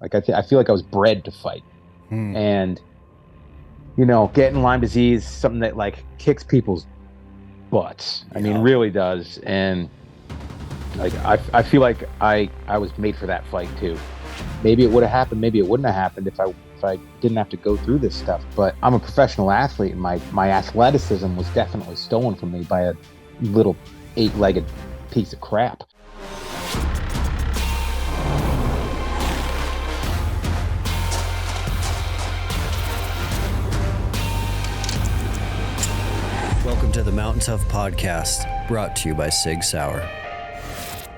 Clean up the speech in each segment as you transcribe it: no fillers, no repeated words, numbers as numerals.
Like I feel like I was bred to fight. Hmm. And getting Lyme disease, something that like kicks people's butts. I mean, Yeah. really does. And like I feel like I was made for that fight too. Maybe it would have happened, maybe it wouldn't have happened if I didn't have to go through this stuff. But I'm a professional athlete, and my athleticism was definitely stolen from me by a little eight-legged piece of crap. Welcome to the Mountain Tough Podcast, brought to you by Sig Sauer.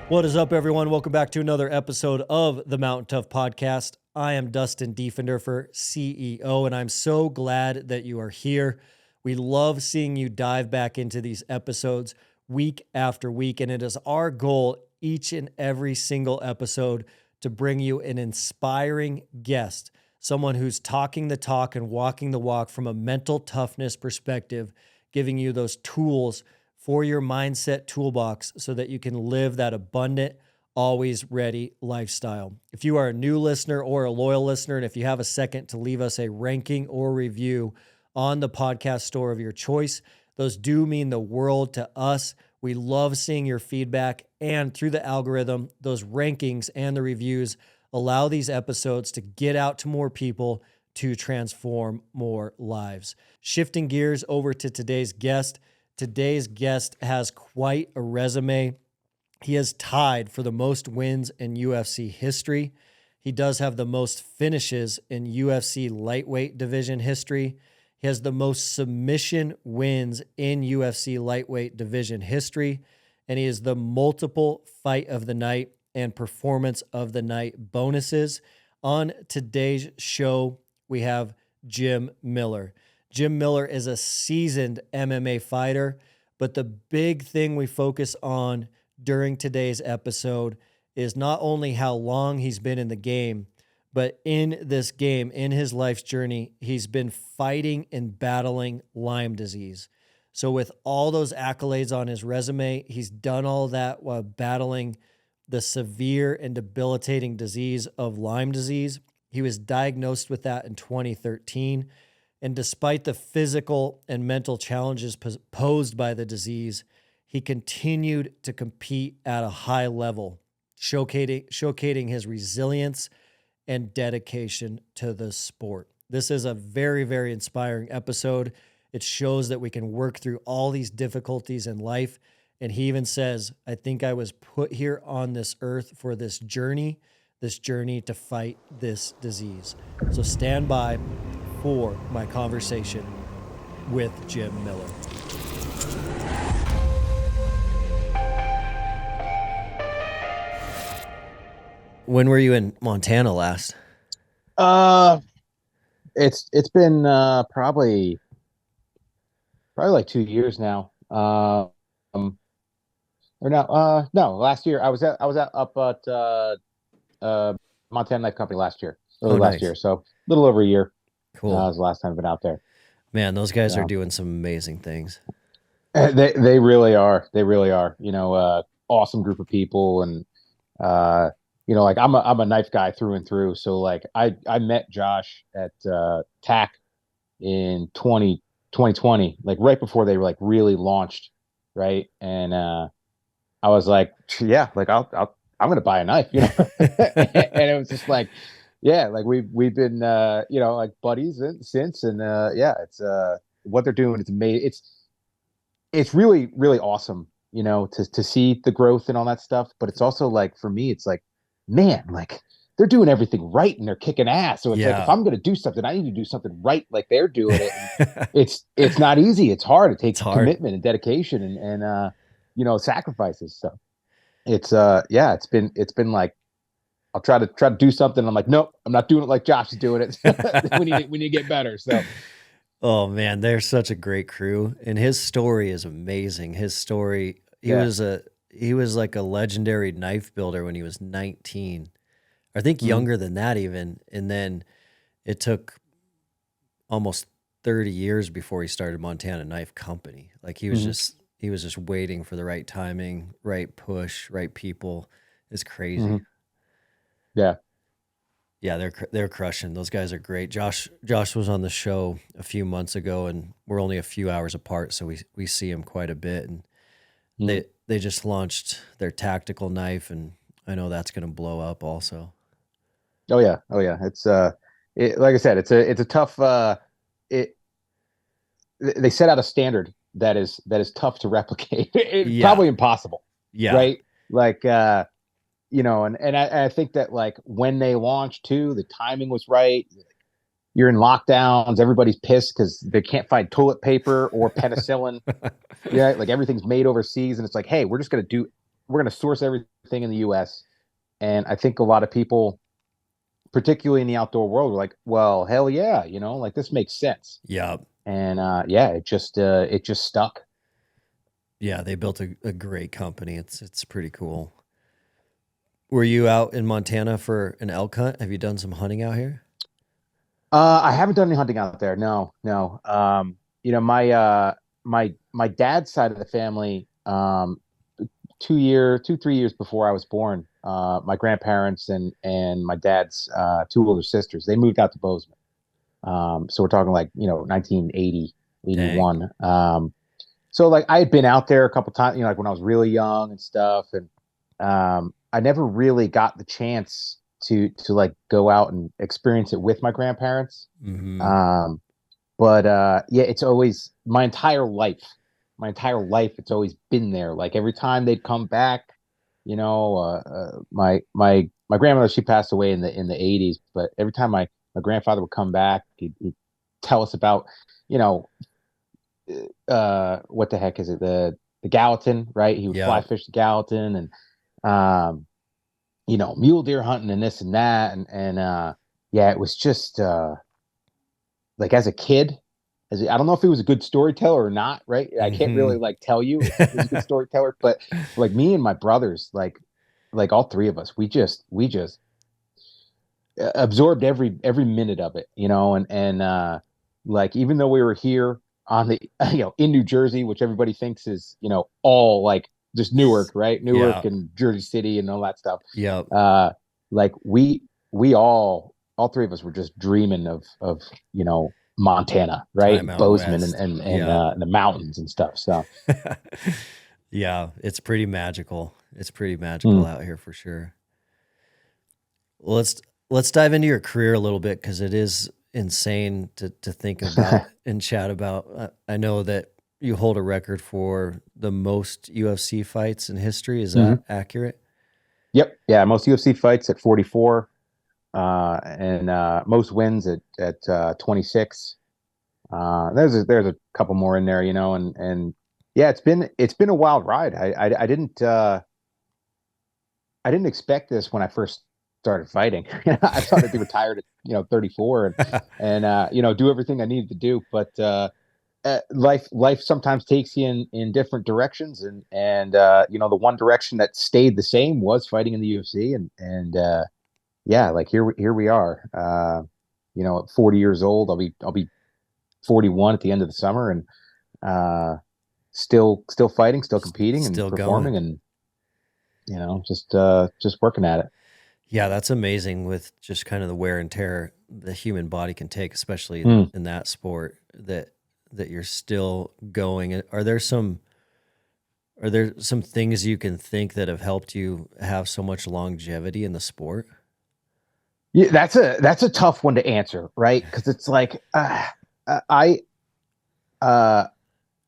What is up, everyone? Welcome back to another episode of the Mountain Tough Podcast. I am Dustin Diefenderfer, CEO, and I'm so glad that you are here. We love seeing you dive back into these episodes week after week, and it is our goal each and every single episode to bring you an inspiring guest, someone who's talking the talk and walking the walk from a mental toughness perspective, giving you those tools for your mindset toolbox so that you can live that abundant, always ready lifestyle. If you are a new listener or a loyal listener, and if you have a second to leave us a ranking or review on the podcast store of your choice, those do mean the world to us. We love seeing your feedback, and through the algorithm, those rankings and the reviews allow these episodes to get out to more people to transform more lives. Shifting gears over to today's guest. Today's guest has quite a resume. He is tied for the most wins in UFC history. He does have the most finishes in UFC lightweight division history. He has the most submission wins in UFC lightweight division history. And he is the multiple fight of the night and performance of the night bonuses. On today's show, we have Jim Miller. Jim Miller is a seasoned MMA fighter, but the big thing we focus on during today's episode is not only how long he's been in the game, but in this game, in his life's journey, he's been fighting and battling Lyme disease. So with all those accolades on his resume, he's done all that while battling the severe and debilitating disease of Lyme disease. He was diagnosed with that in 2013. And despite the physical and mental challenges posed by the disease, he continued to compete at a high level, showcasing his resilience and dedication to the sport. This is a very, very inspiring episode. It shows that we can work through all these difficulties in life. And he even says, I think I was put here on this earth for this journey to fight this disease. So stand by for my conversation with Jim Miller. When were you in Montana last? Uh, it's been probably like 2 years now. Or no, last year I was up at uh Montana Knife Company last year, early Oh, last year, nice. so a little over a year. Cool. Was the last time I've been out there. Man, those guys are So doing some amazing things. they really are. They really are. Awesome group of people, and like I'm a knife guy through and through. So like I met Josh at TAC in 2020, like right before they were like really launched, right? And I was like, yeah, like I'm gonna buy a knife, and it was just like, yeah, like we've been like buddies since, and yeah, it's what they're doing. It's amazing. It's really really awesome, to see the growth and all that stuff. But it's also like for me, it's like, man, like they're doing everything right and they're kicking ass. So it's like if Yeah. I'm gonna do something, I need to do something right, like they're doing it. And it's not easy. It's hard. It It's takes hard. commitment and dedication and sacrifices. So it's yeah, it's been like I'll try to do something. I'm like, nope, I'm not doing it like Josh is doing it. We need to get better. So Oh man, they're such a great crew, and his story is amazing. His story, yeah. he was like a legendary knife builder when he was 19. I think Mhm. younger than that even, and then it took almost 30 years before he started Montana Knife Company. Like Mhm. he was just waiting for the right timing, right push, right people. It's crazy. Mhm. Yeah. Yeah, they're crushing. Those guys are great. Josh was on the show a few months ago, and we're only a few hours apart, so we see him quite a bit. And Mm. they just launched their tactical knife, and I know that's going to blow up also. Oh yeah, oh yeah. Like I said, it's a tough. It They set out a standard that is tough to replicate. Yeah, Probably impossible, yeah, right? Like and I think that like when they launched too, the timing was right. You're in lockdowns, everybody's pissed because they can't find toilet paper or penicillin. Yeah, like everything's made overseas, and it's like, hey, we're gonna source everything in the U.S. And I think a lot of people, particularly in the outdoor world, were like, well, hell yeah, like this makes sense. yeah, And yeah, it just stuck. yeah. They built a great company. It's pretty cool. Were you out in Montana for an elk hunt? Have you done some hunting out here? I haven't done any hunting out there. No, no. My dad's side of the family, 3 years before I was born, my grandparents and my dad's two older sisters, they moved out to Bozeman. So we're talking like, 1980, Dang. 81. So like I had been out there a couple times, like when I was really young and stuff, and I never really got the chance to like go out and experience it with my grandparents. Mm-hmm. Um, but yeah, it's always my entire life, it's always been there. Like every time they'd come back, my grandmother, she passed away in the 80s, but every time my grandfather would come back, he'd tell us about, you know, what the heck is it? The Gallatin, right? He would fly Yeah. fish the Gallatin and um, mule deer hunting and this and that. And yeah, it was just like as a kid, I don't know if he was a good storyteller or not, right? I can't Mm-hmm. really like tell you if he was a good storyteller, but like me and my brothers, like all three of us, we just absorbed every minute of it, and like even though we were here on the in New Jersey, which everybody thinks is all like just Newark, right? Newark Yeah. and Jersey City and all that stuff. Yep. Like we all three of us were just dreaming of Montana, right? Time out Bozeman and west. and and Yeah. uh, the mountains and stuff. So Yeah, it's pretty magical. It's pretty magical mm. out here for sure. Well, let's dive into your career a little bit because it is insane to think about and chat about. I know that you hold a record for the most UFC fights in history. Is that Mhm. accurate? Yep, yeah, most UFC fights at 44, and most wins at 26. There's a couple more in there, and yeah, it's been a wild ride. I didn't expect this when I first started fighting. I thought I'd be retired at 34 and do everything I needed to do, but life sometimes takes you in different directions, and the one direction that stayed the same was fighting in the UFC, and yeah, like here we are. At 40 years old, I'll be 41 at the end of the summer, and still fighting, still competing and Still going. performing, and just working at it. Yeah, that's amazing with just kind of the wear and tear the human body can take, especially Mm. in that sport that you're still going. And are there some things you can think that have helped you have so much longevity in the sport? Yeah, that's a tough one to answer, right? Because it's like I uh,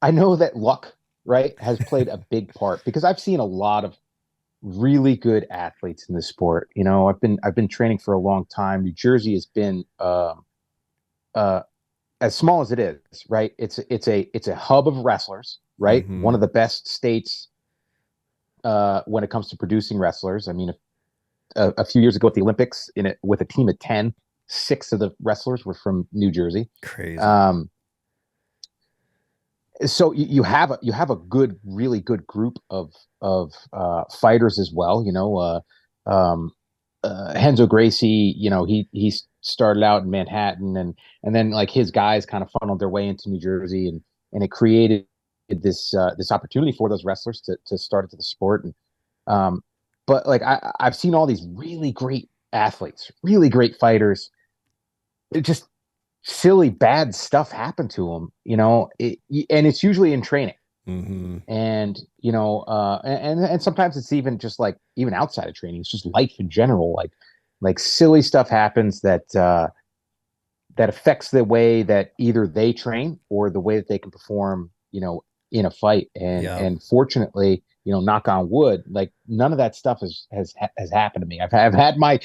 I know that luck, right, has played a big part because I've seen a lot of really good athletes in the sport. I've been training for a long time. New Jersey has been uh, as small as it is, right? It's a hub of wrestlers, right? One Mm-hmm. of the best states when it comes to producing wrestlers. I mean, a few years ago at the Olympics, with a team of 10, six of the wrestlers were from New Jersey. Crazy. Um, so you have a really good group of fighters as well. Henzo Gracie, he started out in Manhattan, and then like his guys kind of funneled their way into New Jersey, and it created this opportunity for those wrestlers to start into the sport. And but like I've seen all these really great athletes, really great fighters. It just silly, bad stuff happened to them, and it's usually in training. Mm-hmm. And, and sometimes it's even just like, even outside of training, it's just life in general. Like silly stuff happens that affects the way that either they train or the way that they can perform, in a fight. Yeah. And fortunately, knock on wood, like none of that stuff has happened to me. I've had my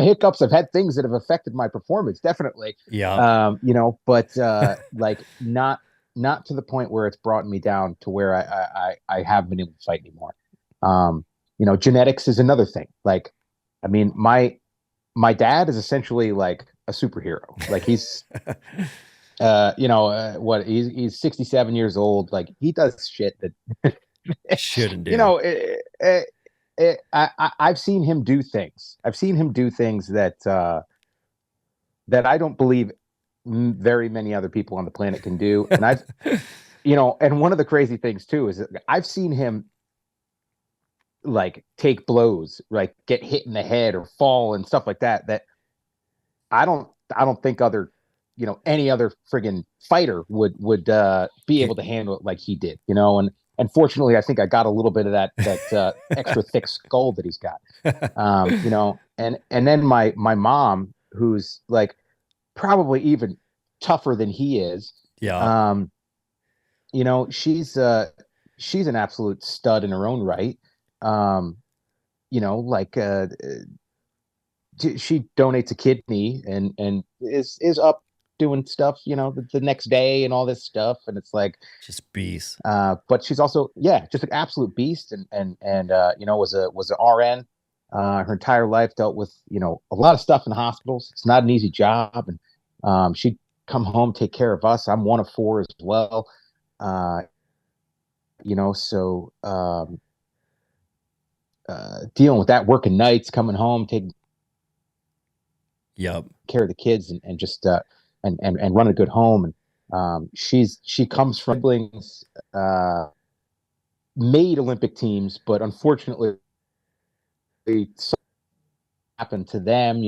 hiccups. I've had things that have affected my performance, definitely. Yeah. But like not to the point where it's brought me down to where I haven't been able to fight anymore. Genetics is another thing. Like, I mean, my dad is essentially like a superhero. Like he's he's 67 years old. Like he does shit that Shouldn't do. I've seen him do things. I've seen him do things that I don't believe very many other people on the planet can do. And and one of the crazy things too is that I've seen him like take blows, like get hit in the head or fall and stuff like that. That I don't think any other friggin' fighter would be able to handle it like he did, and fortunately, I think I got a little bit of that extra thick skull that he's got, and then my mom, who's like probably even tougher than he is. Yeah. She's an absolute stud in her own right. Like she donates a kidney and is up doing stuff, the next day and all this stuff. And it's like, just beast. But she's also, just an absolute beast. And was an RN, her entire life, dealt with, a lot of stuff in the hospitals. It's not an easy job. And, she'd come home, take care of us. I'm one of four as well. So, dealing with that, working nights, coming home, taking care of the kids and just and run a good home. And she comes from siblings, made Olympic teams, but unfortunately it happened to them.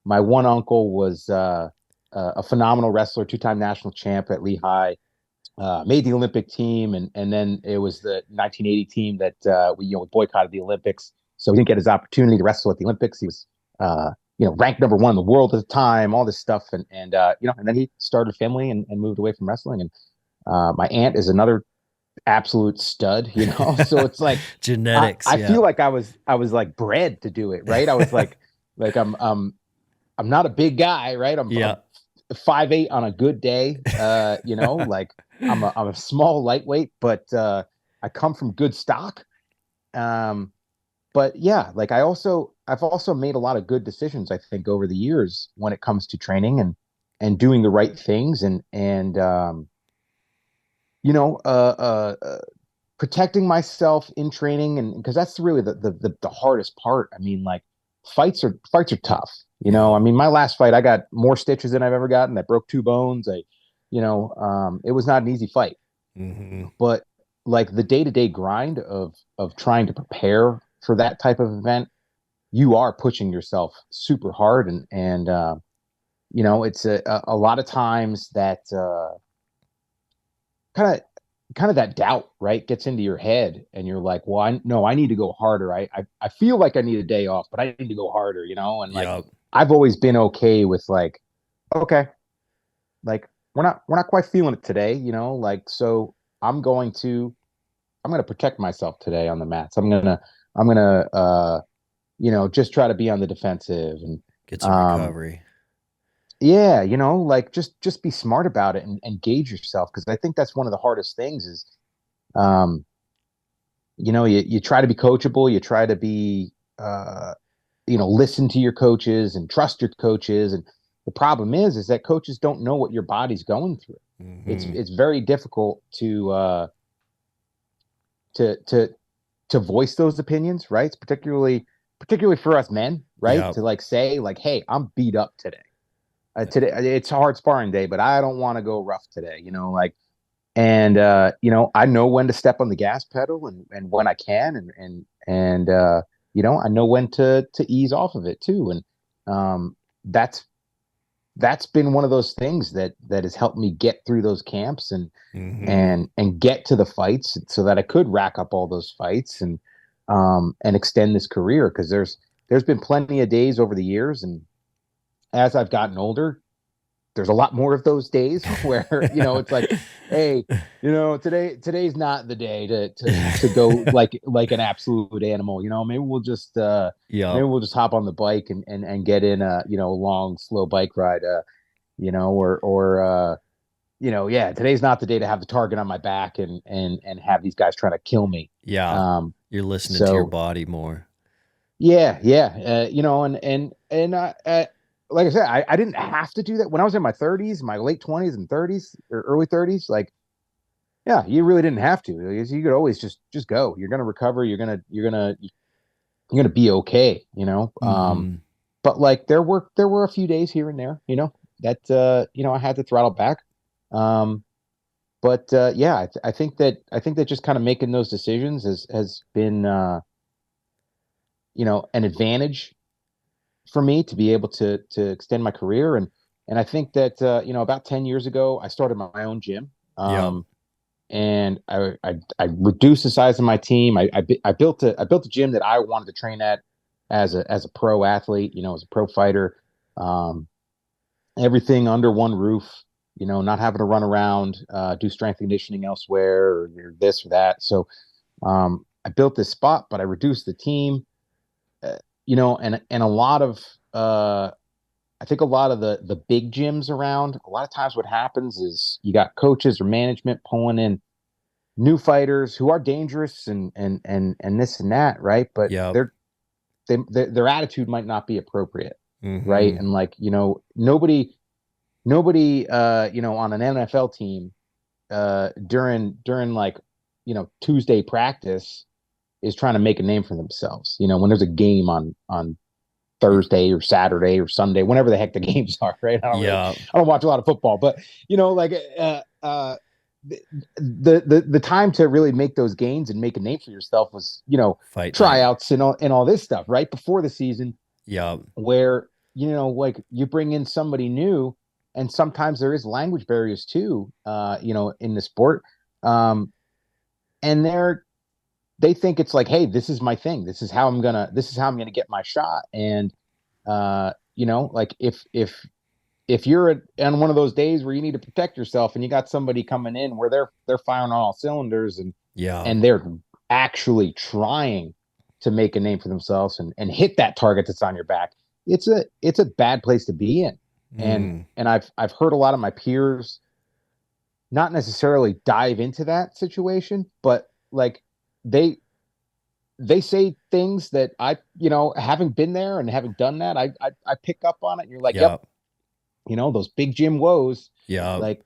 My one uncle was a phenomenal wrestler, two-time national champ at Lehigh, made the Olympic team, and then it was the 1980 team that we boycotted the Olympics, so he didn't get his opportunity to wrestle at the Olympics. He was ranked number one in the world at the time, all this stuff. And then he started a family and moved away from wrestling. And my aunt is another absolute stud, so it's like genetics. I feel like I was like bred to do it. Right. I was like I'm not a big guy, right? I'm 5'8" on a good day. Like I'm a small lightweight, but I come from good stock. But yeah, like I've also made a lot of good decisions, I think, over the years when it comes to training and doing the right things and protecting myself in training, and because that's really the hardest part. I mean, like fights are tough. I mean, my last fight, I got more stitches than I've ever gotten. I broke 2 bones. It was not an easy fight. Mm-hmm. But like the day-to-day grind of trying to prepare for that type of event, you are pushing yourself super hard. And it's a lot of times that kind of that doubt, right, gets into your head, and you're like, well, I need to go harder. I feel like I need a day off, but I need to go harder, and like, I've always been okay with like, okay, like we're not quite feeling it today, like, so I'm going to protect myself today on the mats. I'm going to just try to be on the defensive and get some recovery. Yeah, like just be smart about it and gauge yourself, because I think that's one of the hardest things is, you try to be coachable, you try to be, listen to your coaches and trust your coaches, and the problem is that coaches don't know what your body's going through. Mm-hmm. It's very difficult to voice those opinions, right? It's particularly for us men, right? Yep. To like say like, hey, I'm beat up today. Today it's a hard sparring day, but I don't want to go rough today, like, and I know when to step on the gas pedal and when I can, and I know when to ease off of it too. And that's been one of those things that has helped me get through those camps and Mm-hmm. get to the fights so that I could rack up all those fights and extend this career. Because there's been plenty of days over the years, and as I've gotten older, there's a lot more of those days where it's like, hey, today's not the day to go like an absolute animal. Maybe we'll just Yep. hop on the bike and get in a long slow bike ride, or yeah, today's not the day to have the target on my back and have these guys trying to kill me. Yeah. um You're listening to your so body more. yeah, like I said, I didn't have to do that when I was in my 30s, my late 20s and 30s or early 30s. Like, yeah, you really didn't have to. You could always just go. You're gonna recover. You're gonna be okay. Mm-hmm. But like there were a few days here and there, that I had to throttle back. Um, but yeah, I think that just kind of making those decisions has been an advantage for me to be able to extend my career. And I think that about 10 years ago I started my own gym. Yep. And I reduced the size of my team. I built a gym that I wanted to train at as a pro athlete, as a pro fighter. um, Everything under one roof, not having to run around, do strength and conditioning elsewhere, or this or that. So I built this spot, but I reduced the team. And a lot of I think a lot of the big gyms around, a lot of times what happens is you got coaches or management pulling in new fighters who are dangerous and this and that, right? But Yep. their attitude might not be appropriate, right? Mm-hmm. And like, nobody on an NFL team during like Tuesday practice is trying to make a name for themselves. When there's a game on Thursday or Saturday or Sunday, whenever the heck the games are, right? Yeah. I don't watch a lot of football, but like the time to really make those gains and make a name for yourself was Fight night. tryouts and all this stuff right before the season, Yep. where like you bring in somebody new, and sometimes there is language barriers too, in the sport. And they think it's like, hey, this is my thing, this is how I'm gonna get my shot. And like if you're on one of those days where you need to protect yourself and you got somebody coming in where they're firing on all cylinders, and Yeah. and they're actually trying to make a name for themselves and hit that target that's on your back, it's a bad place to be in. and Mm. and I've heard a lot of my peers not necessarily dive into that situation, but like they they say things that I, having been there and having done that, I pick up on it. And you're like, yep, Yep. those big gym woes. Yep. Like,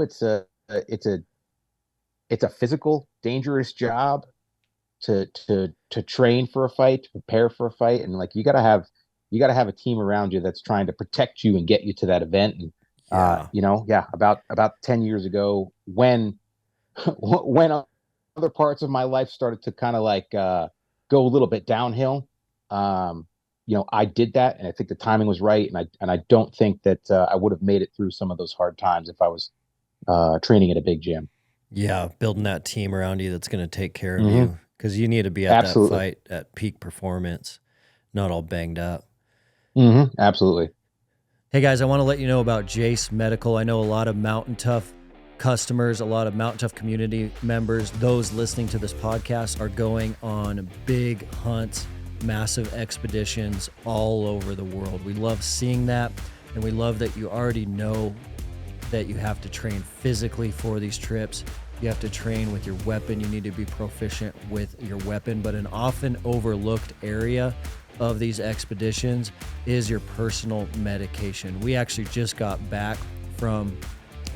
it's a physical, dangerous job to train for a fight, to prepare for a fight, and like you gotta have a team around you that's trying to protect you and get you to that event. And Yeah. yeah, about 10 years ago, when when other parts of my life started to kind of like go a little bit downhill, I did that, and I think the timing was right, and I don't think that I would have made it through some of those hard times if I was training at a big gym. Yeah. Building that team around you that's going to take care of Hmm. you, because you need to be at that Absolutely. fight at peak performance, not all banged up. Absolutely. Hey guys, I want to let you know about Jace Medical. I know a lot of Mountain Tough customers, a lot of Mountain Tough community members, those listening to this podcast are going on big hunts, massive expeditions all over the world. We love seeing that, and we love that you already know that you have to train physically for these trips. You have to train with your weapon. You need to be proficient with your weapon, but an often overlooked area of these expeditions is your personal medication. We actually just got back from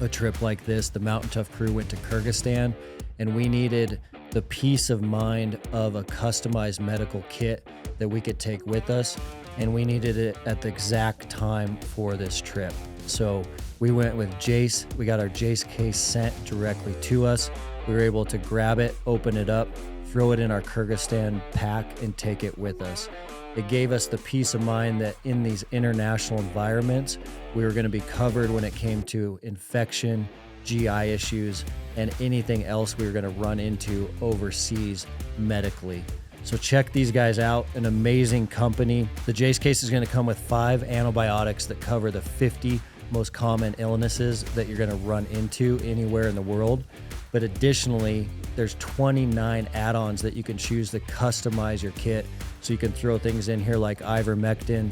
a trip like this. The Mountain Tough crew went to Kyrgyzstan, and we needed the peace of mind of a customized medical kit that we could take with us, and we needed it at the exact time for this trip. So we went with Jace. We got our Jace case sent directly to us. We were able to grab it, open it up, throw it in our Kyrgyzstan pack, and take it with us. It gave us the peace of mind that in these international environments, we were going to be covered when it came to infection, GI issues, and anything else we were going to run into overseas medically. So check these guys out, an amazing company. The Jace case is going to come with 5 antibiotics that cover the 50 most common illnesses that you're going to run into anywhere in the world. But additionally, there's 29 add-ons that you can choose to customize your kit. So you can throw things in here like ivermectin,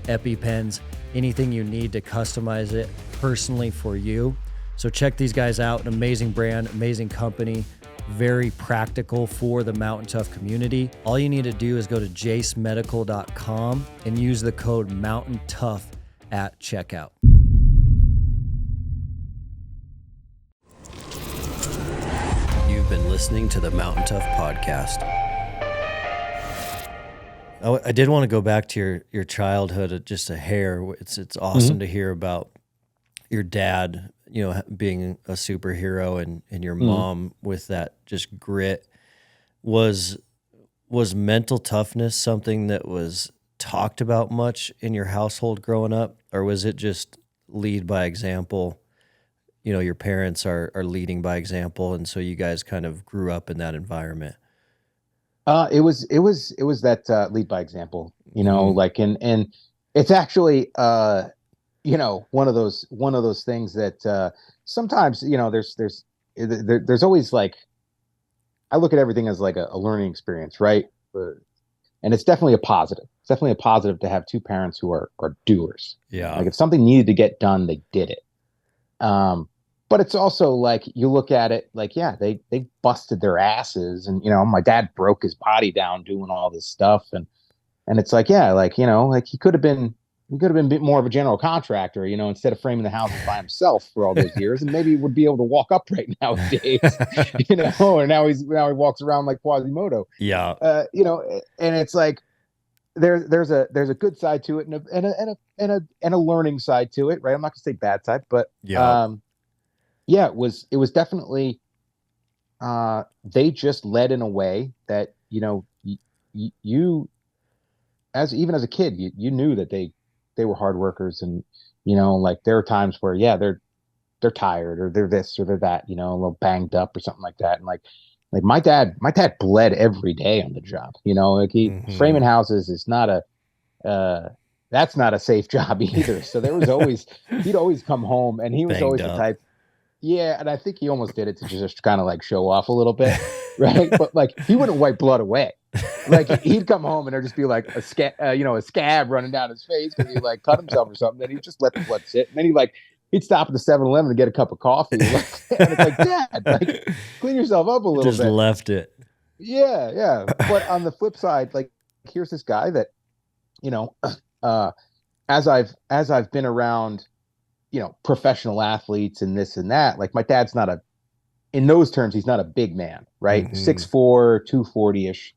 EpiPens, anything you need to customize it personally for you. So check these guys out, an amazing brand, amazing company, very practical for the Mountain Tough community. All you need to do is go to jacemedical.com and use the code MOUNTAINTOUGH at checkout. You've been listening to the Mountain Tough podcast. I did want to go back to your childhood just a hair. It's awesome to hear about your dad, being a superhero, and your mom with that just grit. Was mental toughness something that was talked about much in your household growing up, or was it just lead by example? Your parents are leading by example, and so you guys kind of grew up in that environment. It was that lead by example, like, and it's actually, one of those things that sometimes, there's always like, I look at everything as like a learning experience, right? And it's definitely a positive. It's definitely a positive to have 2 parents who are doers. Yeah. Like if something needed to get done, they did it. But it's also like, you look at it like, yeah, they busted their asses, and, my dad broke his body down doing all this stuff. And it's like, yeah, like, like he could have been a bit more of a general contractor, instead of framing the houses by himself for all those years, and maybe he would be able to walk upright nowadays, or now he walks around like Quasimodo. Yeah. And it's like, there's a good side to it and a learning side to it, right? I'm not gonna say bad side, but yeah, it was definitely, they just led in a way that, you even as a kid, you knew that they were hard workers, and, like there are times where, yeah, they're tired, or they're this or they're that, a little banged up or something like that. And like my dad bled every day on the job, like framing houses is not that's not a safe job either. So there was always, he'd always come home, and he was always the type. Yeah, and I think he almost did it to just kind of like show off a little bit, right? But like he wouldn't wipe blood away. Like he'd come home and there'd just be like a scab running down his face because he like cut himself or something. Then he'd just let the blood sit, and then he'd stop at the 7-Eleven to get a cup of coffee. Like, and it's like, Dad, like clean yourself up a little bit. Just left it. Yeah. But on the flip side, like here's this guy that, as I've been around, professional athletes and this and that, like my dad's in those terms, he's not a big man, right? 6'4", 240-ish.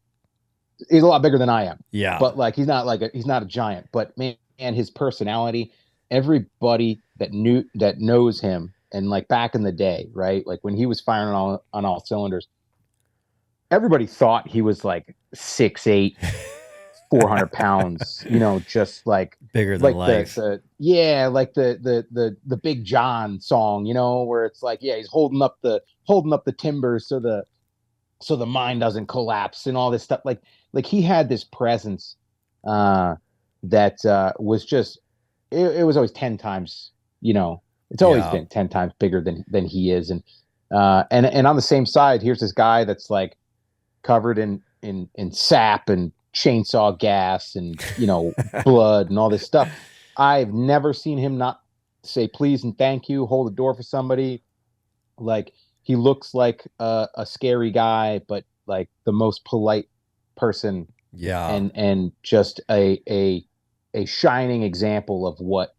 He's a lot bigger than I am. Yeah. But like, he's not a giant, but man, his personality, everybody that knows him, and like back in the day, right? Like when he was firing on all cylinders, everybody thought he was like 6'8", 400 pounds, just like bigger than life. Like the Big John song, where it's like, yeah, he's holding up the timbers so the mine doesn't collapse and all this stuff. Like he had this presence that was just, it was always 10 times, it's always been 10 times bigger than he is. And on the same side, here's this guy that's like covered in sap and chainsaw gas and blood and all this stuff. I've never seen him not say please and thank you, hold the door for somebody. Like he looks like a scary guy, but like the most polite person. Yeah. And just a shining example of what,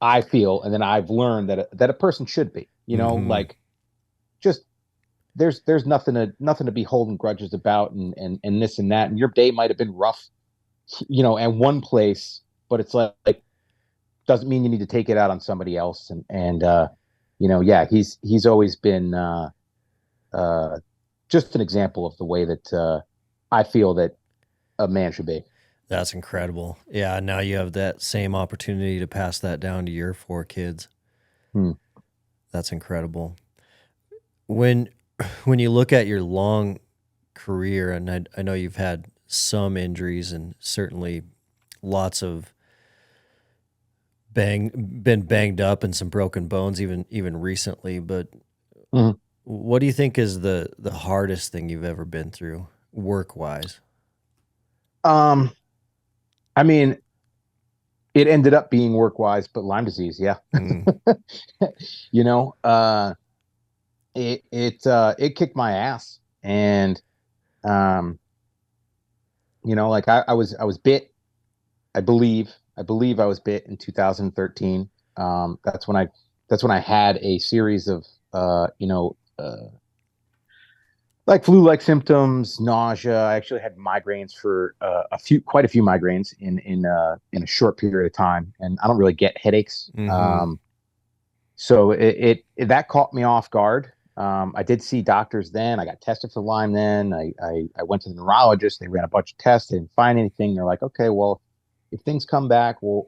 I feel, and then I've learned that a person should be, like just there's nothing to be holding grudges about and this and that. And your day might have been rough, at one place, but it's like doesn't mean you need to take it out on somebody else. And yeah, he's always been just an example of the way that I feel that a man should be. That's incredible. Yeah, now you have that same opportunity to pass that down to your 4 kids. Hmm. That's incredible. When when you look at your long career, and I know you've had some injuries and certainly lots of been banged up and some broken bones even recently, but Mhm. what do you think is the hardest thing you've ever been through work wise? Um, I mean, it ended up being work wise, but Lyme disease, yeah. Mm, You know, it kicked my ass, and um, like I was bit. I believe I was bit in 2013. That's when I had a series of like flu-like symptoms, nausea. I actually had migraines for quite a few migraines in a short period of time, and I don't really get headaches. mm-hmm. So that caught me off guard. I did see doctors then. I got tested for Lyme then. I went to the neurologist. They ran a bunch of tests. They didn't find anything. They're like, okay, well, if things come back, we'll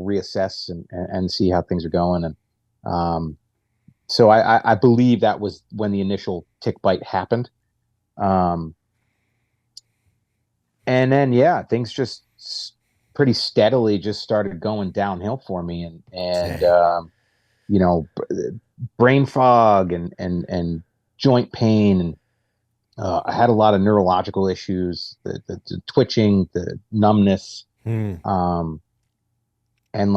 reassess and see how things are going. And so I believe that was when the initial tick bite happened. Um, and then yeah, things just pretty steadily just started going downhill for me, and Dang. you know, brain fog and joint pain, and I had a lot of neurological issues, the twitching, the numbness, Hmm. um, and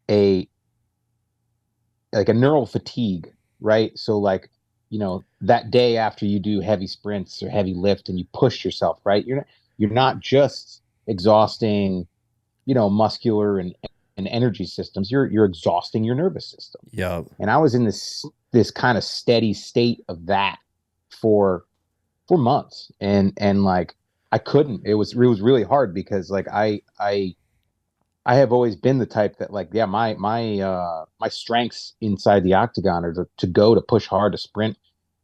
a like a neural fatigue, right? So that day after you do heavy sprints or heavy lift and you push yourself, right? You're not just exhausting, muscular and energy systems. You're exhausting your nervous system. Yeah. And I was in this kind of steady state of that for months, and like I couldn't. It was really hard because like I have always been the type that like yeah my strengths inside the octagon are to go to push hard to sprint,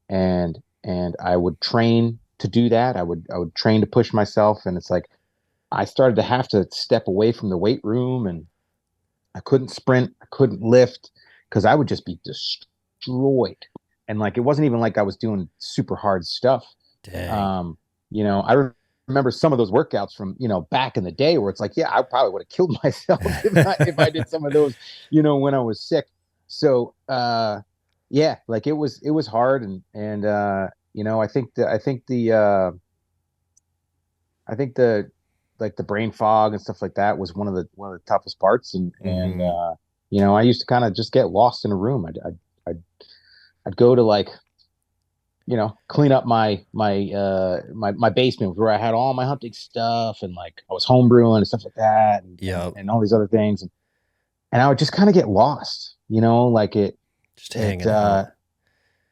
and I would train to do that. I would train to push myself, and it's like I started to have to step away from the weight room, and I couldn't sprint, I couldn't lift because I would just be destroyed. And like it wasn't even like I was doing super hard stuff. Dang. Um, I remember some of those workouts from back in the day where it's like, yeah, I probably would have killed myself if I did some of those, when I was sick. So yeah, like it was hard, and I think the like the brain fog and stuff like that was one of the toughest parts, and Mm-hmm. I used to kind of just get lost in a room. I'd go to like clean up my basement where I had all my hunting stuff, and like I was homebrewing and stuff like that, and and, Yep. and all these other things, and I would just kind of get lost, like Just it hanging out.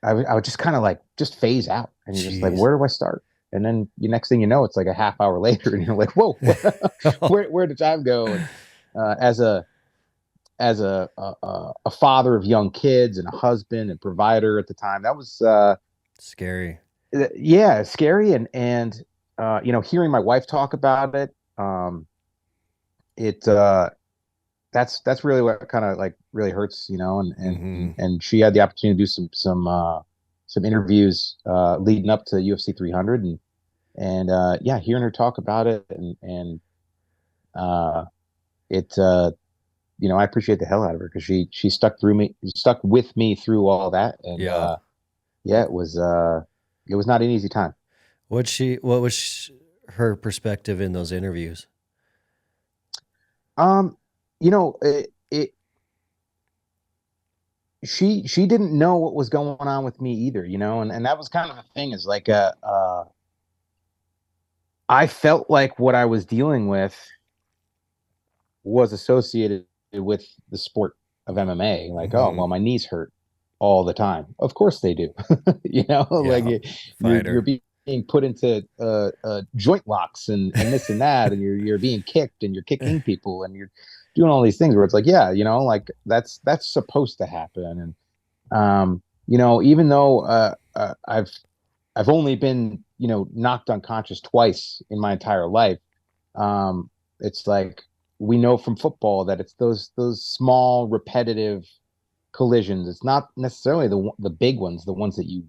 I would just kind of like just phase out, and you're just like, Jeez. where do I start? And then the next thing you know, it's like a half hour later, and you're like, whoa, where did time go? And as a father of young kids and a husband and provider at the time, that was Scary. yeah, scary, and hearing my wife talk about it, it that's really what kind of like really hurts, and and Mm-hmm. and and she had the opportunity to do some interviews leading up to UFC 300, and yeah, hearing her talk about it, and uh it I appreciate the hell out of her because she stuck with me through all that, and Yeah. yeah, it was not an easy time. Her perspective in those interviews? um it she didn't know what was going on with me either, and that was kind of the thing, is like I felt like what I was dealing with was associated with the sport of MMA. Like, oh, Mm-hmm. well, my knees hurt all the time. Of course they do. Like Yeah. you're Fighter. being put into joint locks and this and that, and you're being kicked and you're kicking people and you're doing all these things where it's like, yeah, like that's supposed to happen. And even though I've I've only been, knocked unconscious twice in my entire life. It's like we know from football that it's those small repetitive collisions. It's not necessarily the big ones, the ones that you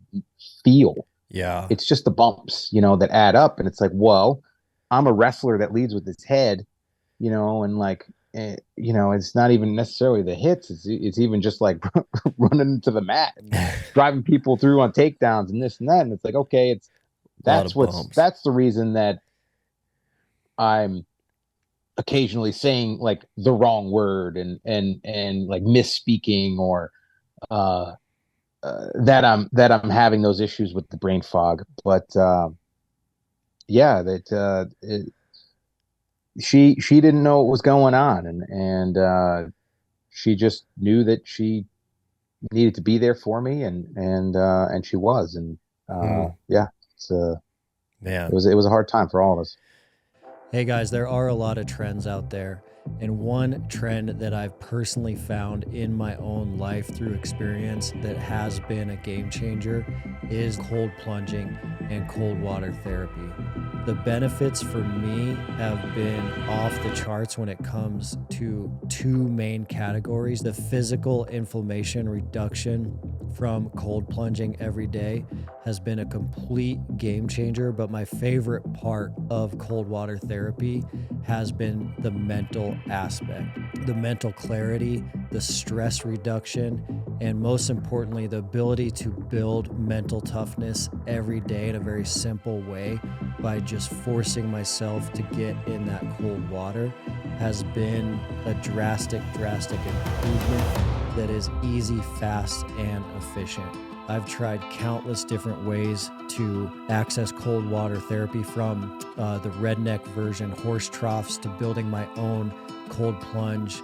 feel. Yeah. It's just the bumps, that add up. And it's like, well, I'm a wrestler that leads with his head, and like, it's not even necessarily the hits. It's even just like running into the mat and driving people through on takedowns and this and that. And it's like, okay, A lot of bumps. that's the reason that I'm occasionally saying like the wrong word and like misspeaking or uh, that I'm having those issues with the brain fog. But yeah, she didn't know what was going on, and she just knew that she needed to be there for me, and she was, and yeah, Man. it was a hard time for all of us. Hey guys, there are a lot of trends out there. And one trend that I've personally found in my own life through experience that has been a game changer is cold plunging and cold water therapy. The benefits for me have been off the charts when it comes to two main categories. The physical inflammation reduction from cold plunging every day has been a complete game changer, but my favorite part of cold water therapy has been the mental aspect, the mental clarity, the stress reduction, and most importantly, the ability to build mental toughness every day in a very simple way by just forcing myself to get in that cold water has been a drastic improvement that is easy, fast, and efficient. I've tried countless different ways to access cold water therapy, from the redneck version horse troughs to building my own cold plunge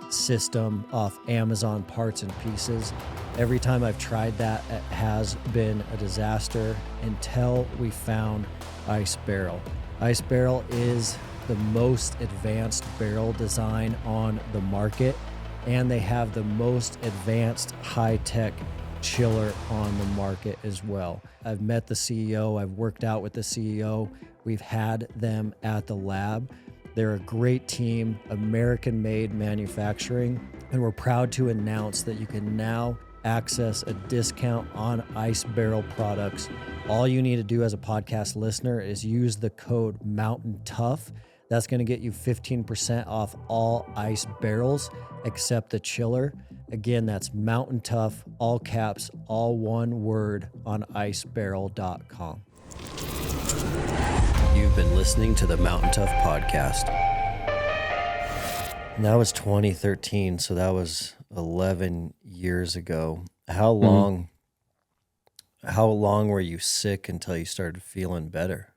system off Amazon parts and pieces. Every time I've tried that, it has been a disaster until we found Ice Barrel. Ice Barrel is the most advanced barrel design on the market, and they have the most advanced high-tech chiller on the market as well. I've met the CEO, I've worked out with the CEO, we've had them at the lab. They're a great team, American-made manufacturing, and we're proud to announce that you can now access a discount on Ice Barrel products. All you need to do as a podcast listener is use the code MOUNTAINTOUGH. That's going to get you 15% off all Ice Barrels except the chiller. Again, that's Mountain Tough, all caps, all one word, on icebarrel.com. You've been listening to the Mountain Tough podcast. And that was 2013, so that was 11 years ago. How long were you sick until you started feeling better?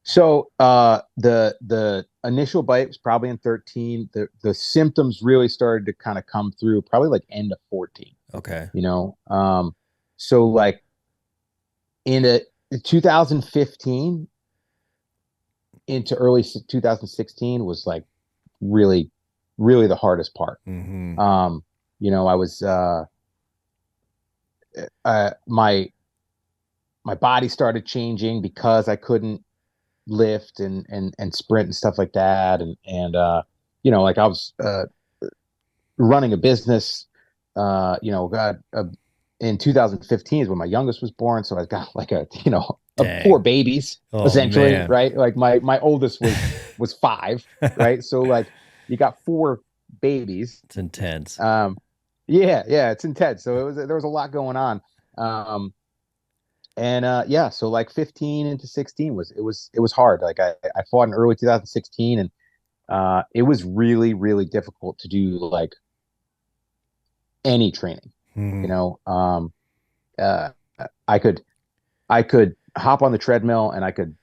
So the initial bite was probably in 13. The symptoms really started to kind of come through probably like end of 14. Okay. So like in 2015 into early 2016 was like really, really the hardest part. Mm-hmm. I was my body started changing because I couldn't lift and sprint and stuff like that, and like I was running a business, in 2015 is when my youngest was born, so I got like four babies, essentially, man. right? Like my oldest was 5, right? So like you got 4 babies. It's intense. Yeah, it's intense. So there was a lot going on. So like 15 into 16 it was hard. Like I fought in early 2016, and it was really, really difficult to do like any training. Mm-hmm. I could hop on the treadmill and I could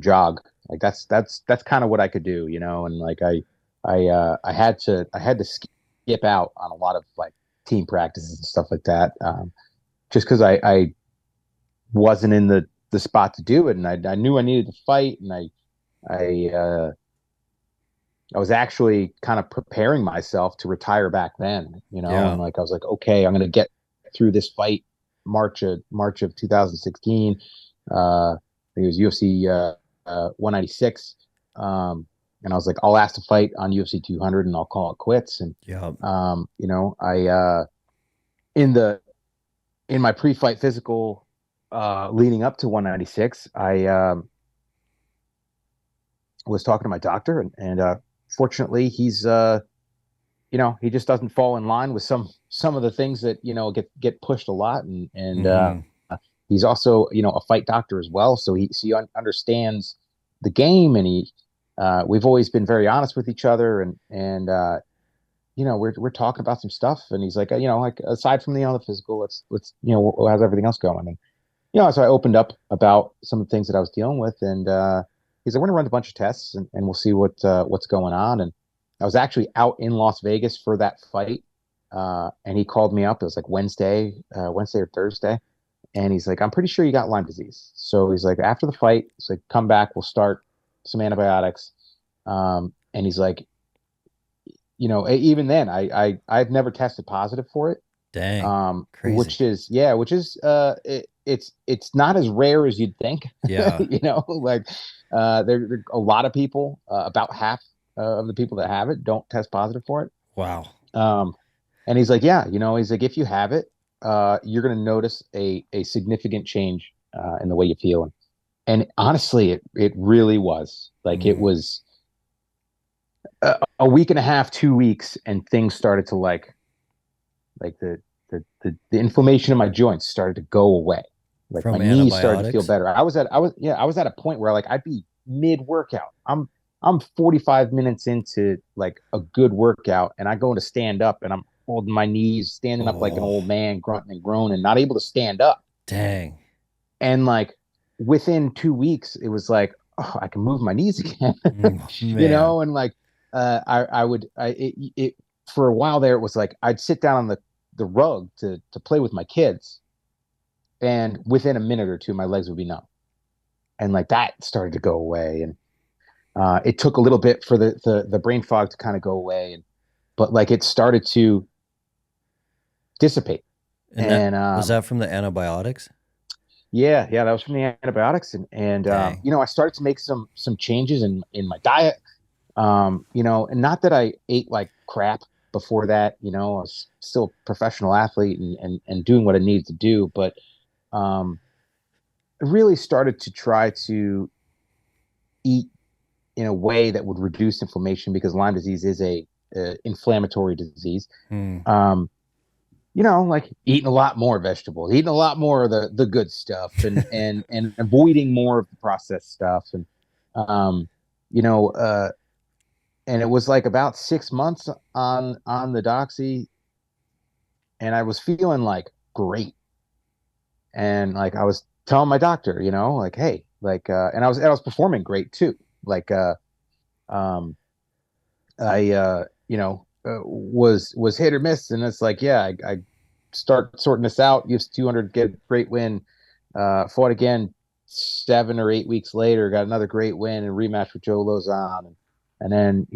jog. Like that's kind of what I could do, and like I had to skip out on a lot of like team practices and stuff like that, just because I wasn't in the spot to do it, and I knew I needed to fight, and I was actually kind of preparing myself to retire back then, Yeah. and like I was like, okay, I'm gonna get through this fight, March of 2016. I think it was UFC 196. And I was like, I'll ask to fight on UFC 200 and I'll call it quits. And Yeah. I in my pre-fight physical leading up to 196, I was talking to my doctor, and fortunately, he's he just doesn't fall in line with some of the things that get pushed a lot, and he's also a fight doctor as well, so he understands the game, and we've always been very honest with each other, and we're talking about some stuff, and he's like, like aside from the physical, let's how's everything else going, and so I opened up about some of the things that I was dealing with, and he's like, we're gonna run a bunch of tests, and we'll see what's going on. And I was actually out in Las Vegas for that fight, and he called me up. It was like Wednesday or Thursday, and he's like, I'm pretty sure you got Lyme disease. So he's like, after the fight, he's like, come back, we'll start some antibiotics. And he's like, even then, I've never tested positive for it. Dang, crazy. Which is it's not as rare as you'd think. Yeah. Like there a lot of people, about half of the people that have it don't test positive for it. Wow. And he's like, yeah, he's like, if you have it, you're going to notice a significant change in the way you feel. And honestly, it really was like, it was a week and a half, 2 weeks, and things started to like the inflammation in my joints started to go away. Like from my knees started to feel better. I was at a point where like I'd be mid workout. I'm 45 minutes into like a good workout, and I go to stand up, and I'm holding my knees, standing up like an old man, grunting and groaning, not able to stand up. Dang. And like within 2 weeks, it was like, oh, I can move my knees again. And like it for a while there, it was like I'd sit down on the rug to play with my kids, and within a minute or two my legs would be numb, and like that started to go away. And it took a little bit for the brain fog to kind of go away, but like it started to dissipate. And was that from the antibiotics? Yeah, that was from the antibiotics, and I started to make some changes in my diet. And not that I ate like crap before that. I was still a professional athlete and doing what I needed to do, but I really started to try to eat in a way that would reduce inflammation, because Lyme disease is a inflammatory disease. Like eating a lot more vegetables, eating a lot more of the good stuff, and avoiding more of the processed stuff. And and it was like about 6 months on the doxy, and I was feeling like great. And like I was telling my doctor, like, hey, like, and I was performing great too. Like, I was hit or miss, and it's like, yeah, I start sorting this out. UFC 200, get a great win. Fought again 7 or 8 weeks later, got another great win and rematch with Joe Lozon, and then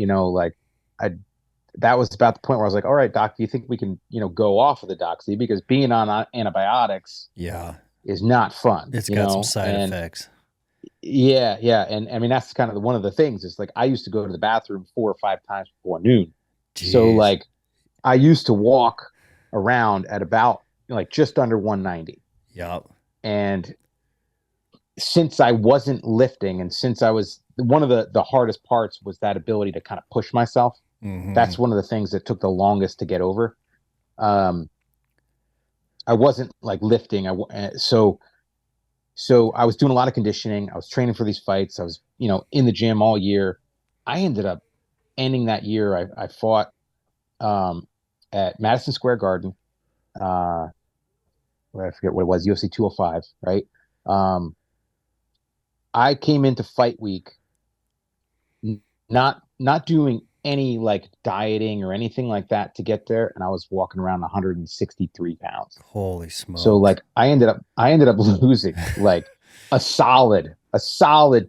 that was about the point where I was like, all right, doc, do you think we can go off of the doxy, because being on antibiotics is not fun. It's got some side effects. Yeah. And I mean, that's kind of one of the things is like, I used to go to the bathroom 4 or 5 times before noon. Jeez. So like I used to walk around at about like just under 190. Yep. And since I wasn't lifting, and since I was, one of the hardest parts was that ability to kind of push myself. Mm-hmm. That's one of the things that took the longest to get over. I wasn't like lifting. So I was doing a lot of conditioning. I was training for these fights. I was, in the gym all year. I ended up ending that year. I fought at Madison Square Garden. I forget what it was, UFC 205, right? I came into fight week not doing any like dieting or anything like that to get there, and I was walking around 163 pounds. Holy smokes. So like I ended up losing like a solid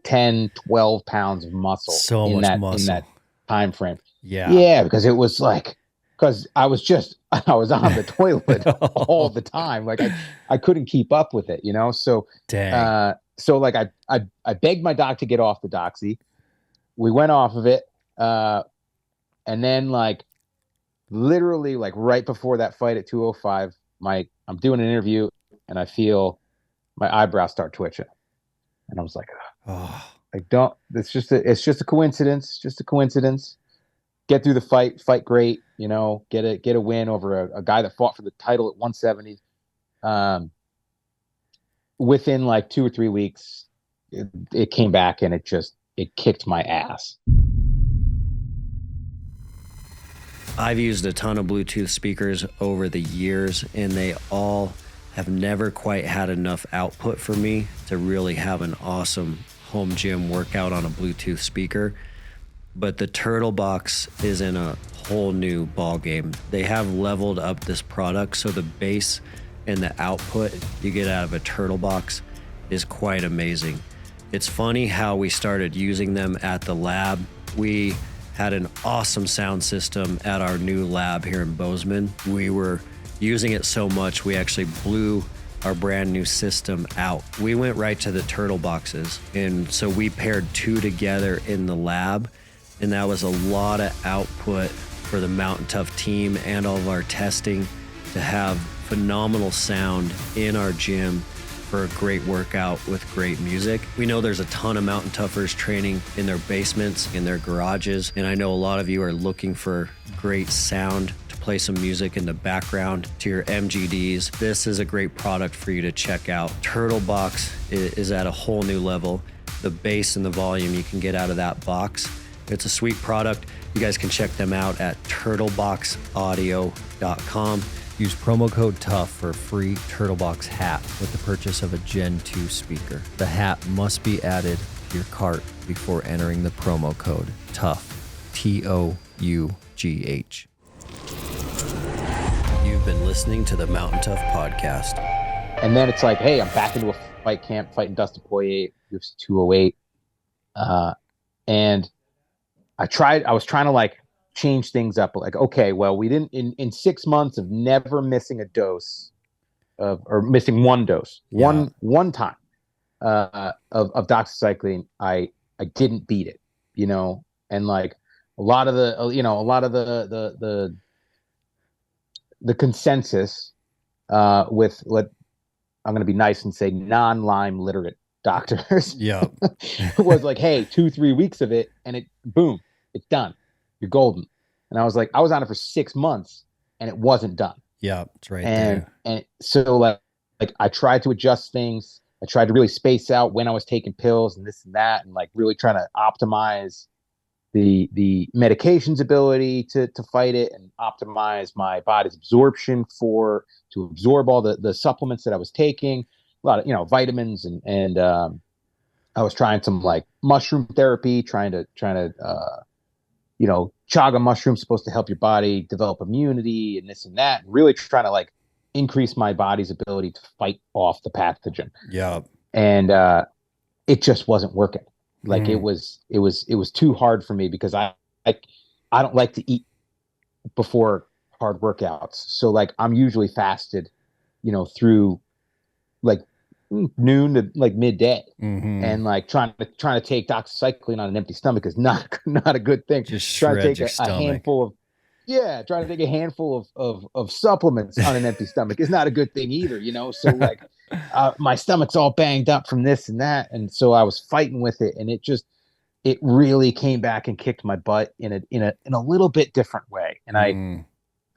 10, 12 pounds of muscle. So much muscle in that time frame. Yeah. Yeah, because it was like because I was on the toilet all the time. Like I couldn't keep up with it, So, Dang. like I begged my doc to get off the doxy. We went off of it. And then like literally like right before that fight at 205, I'm doing an interview and I feel my eyebrows start twitching. And I was like, Oh, it's just a coincidence, Get through the fight great, get a win over a guy that fought for the title at 170. Within like 2 or 3 weeks, it came back and it kicked my ass. I've used a ton of Bluetooth speakers over the years, and they all have never quite had enough output for me to really have an awesome home gym workout on a Bluetooth speaker. But the Turtle Box is in a whole new ball game. They have leveled up this product, so the bass and the output you get out of a Turtle Box is quite amazing. It's funny how we started using them at the lab. We had an awesome sound system at our new lab here in Bozeman. We were using it so much, we actually blew our brand new system out. We went right to the Turtle Boxes, and so we paired two together in the lab, and that was a lot of output for the Mountain Tough team and all of our testing to have phenomenal sound in our gym for a great workout with great music. We know there's a ton of Mountain Toughers training in their basements, in their garages, and I know a lot of you are looking for great sound to play some music in the background to your MGDs. This is a great product for you to check out. Turtle Box is at a whole new level. The bass and the volume you can get out of that box. It's a sweet product. You guys can check them out at turtleboxaudio.com. Use promo code TOUGH for a free Turtlebox hat with the purchase of a Gen 2 speaker. The hat must be added to your cart before entering the promo code TOUGH, TOUGH. You've been listening to the Mountain Tough Podcast. And then it's like, hey, I'm back into a fight camp fighting Dustin Poirier, UFC 208. And I was trying to like change things up. Like, okay, well, we didn't in 6 months of never missing a dose or missing one dose, one time of doxycycline, I didn't beat it, and like a lot of the consensus with what I'm going to be nice and say non-Lyme literate doctors was like, hey, 2-3 weeks of it and it boom, it's done. You're golden. And I was like, I was on it for 6 months and it wasn't done. Yeah, it's right there. And so like I tried to adjust things. I tried to really space out when I was taking pills and this and that, and like really trying to optimize the medication's ability to fight it and optimize my body's absorption to absorb all the supplements that I was taking, a lot of, vitamins and I was trying some like mushroom therapy, trying to chaga mushroom's supposed to help your body develop immunity and this and that, and really trying to like increase my body's ability to fight off the pathogen. Yeah. And it just wasn't working. Like it was too hard for me because I don't like to eat before hard workouts. So like I'm usually fasted, through like noon to like midday, and like trying to take doxycycline on an empty stomach is not a good thing. Just trying to take a handful of supplements on an empty stomach is not a good thing either, so like my stomach's all banged up from this and that, and so I was fighting with it, and it really came back and kicked my butt in a little bit different way. And I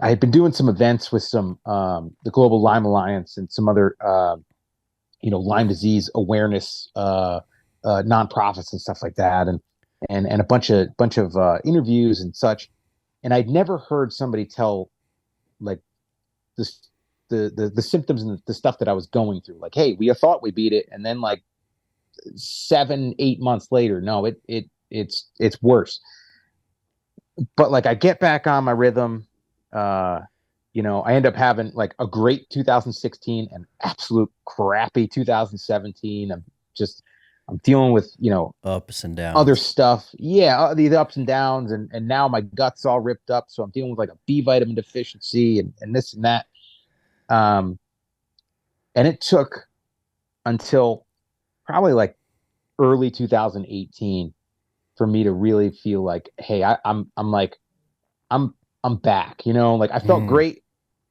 had been doing some events with some the Global Lyme Alliance and some other Lyme disease awareness nonprofits and stuff like that, and a bunch of interviews and such. And I'd never heard somebody tell like this the symptoms and the stuff that I was going through. Like, hey, we thought we beat it, and then like 7-8 months later, no, it's worse. But like I get back on my rhythm. I end up having like a great 2016 and absolute crappy 2017. I'm just I'm dealing with, Ups and other downs. stuff. Yeah, the ups and downs, and now my gut's all ripped up, so I'm dealing with like a B vitamin deficiency and this and that. Um, and it took until probably like early 2018 for me to really feel like, hey, I'm like I'm I'm back. Like I felt Mm, great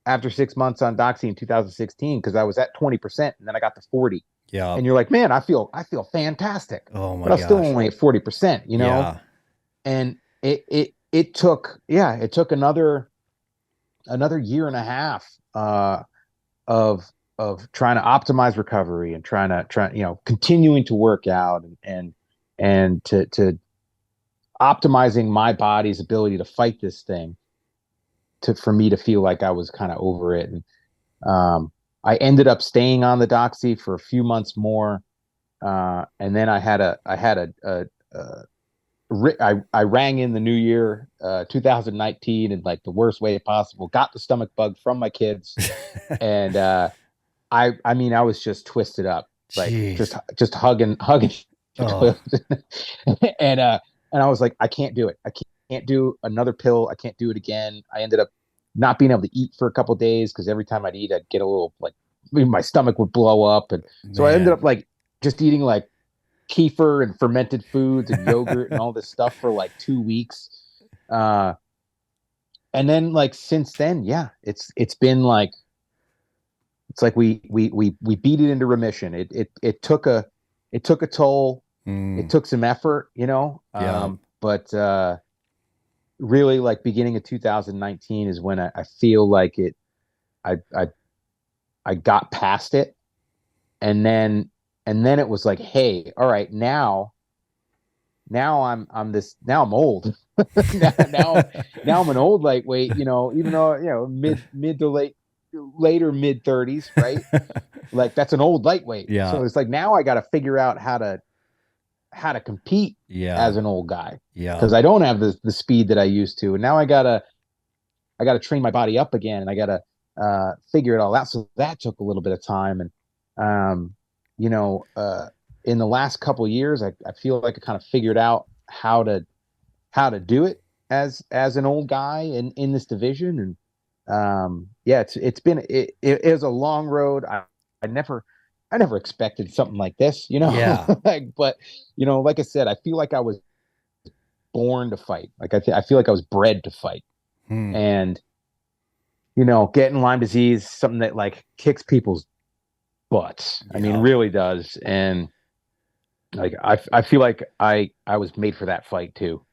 after 6 months on Doxy in 2016 because I was at 20% and then I got to 40. yeah. And you're like, man, I feel fantastic, Oh but my I was still gosh. only at 40%. Yeah. And it took, it took another year and a half of trying to optimize recovery and continuing to work out and to optimizing my body's ability to fight this thing for me to feel like I was kind of over it. And I ended up staying on the doxy for a few months more. And then I rang in the new year, 2019, in like the worst way possible. Got the stomach bug from my kids, and I mean, I was just twisted up, like Jeez. just hugging the Oh, toilet, and and I was like, I can't do it. I can't do another pill. I can't do it again. I ended up not being able to eat for a couple of days because every time I'd eat, I'd get a little like my stomach would blow up, and so I ended man. up like just eating like kefir and fermented foods and yogurt and all this stuff for like 2 weeks. Uh, and then like since then, yeah, it's been like it's like we beat it into remission. It took a toll. It Mm, took some effort, yeah. but really like beginning of 2019 is when I feel like I I I got past it, and then it was like, hey, all right, now I'm old. now I'm an old lightweight, even though, mid to later mid 30s, right? Like that's an old lightweight. Yeah. So it's like now I got to figure out how to compete Yeah. as an old guy Yeah. because I don't have the speed that I used to. And now I gotta train my body up again, and I gotta figure it all out. So that took a little bit of time. And um, you know, in the last couple of years, I feel like I kind of figured out how to do it as an old guy in this division. And yeah, it was a long road. I never I never expected something like this, Yeah. like, but like I said, I feel like I was born to fight. Like I feel like I was bred to fight. Hmm. And getting Lyme disease, something that like kicks people's butts. I mean, Yeah. really does. And like I feel like I was made for that fight too.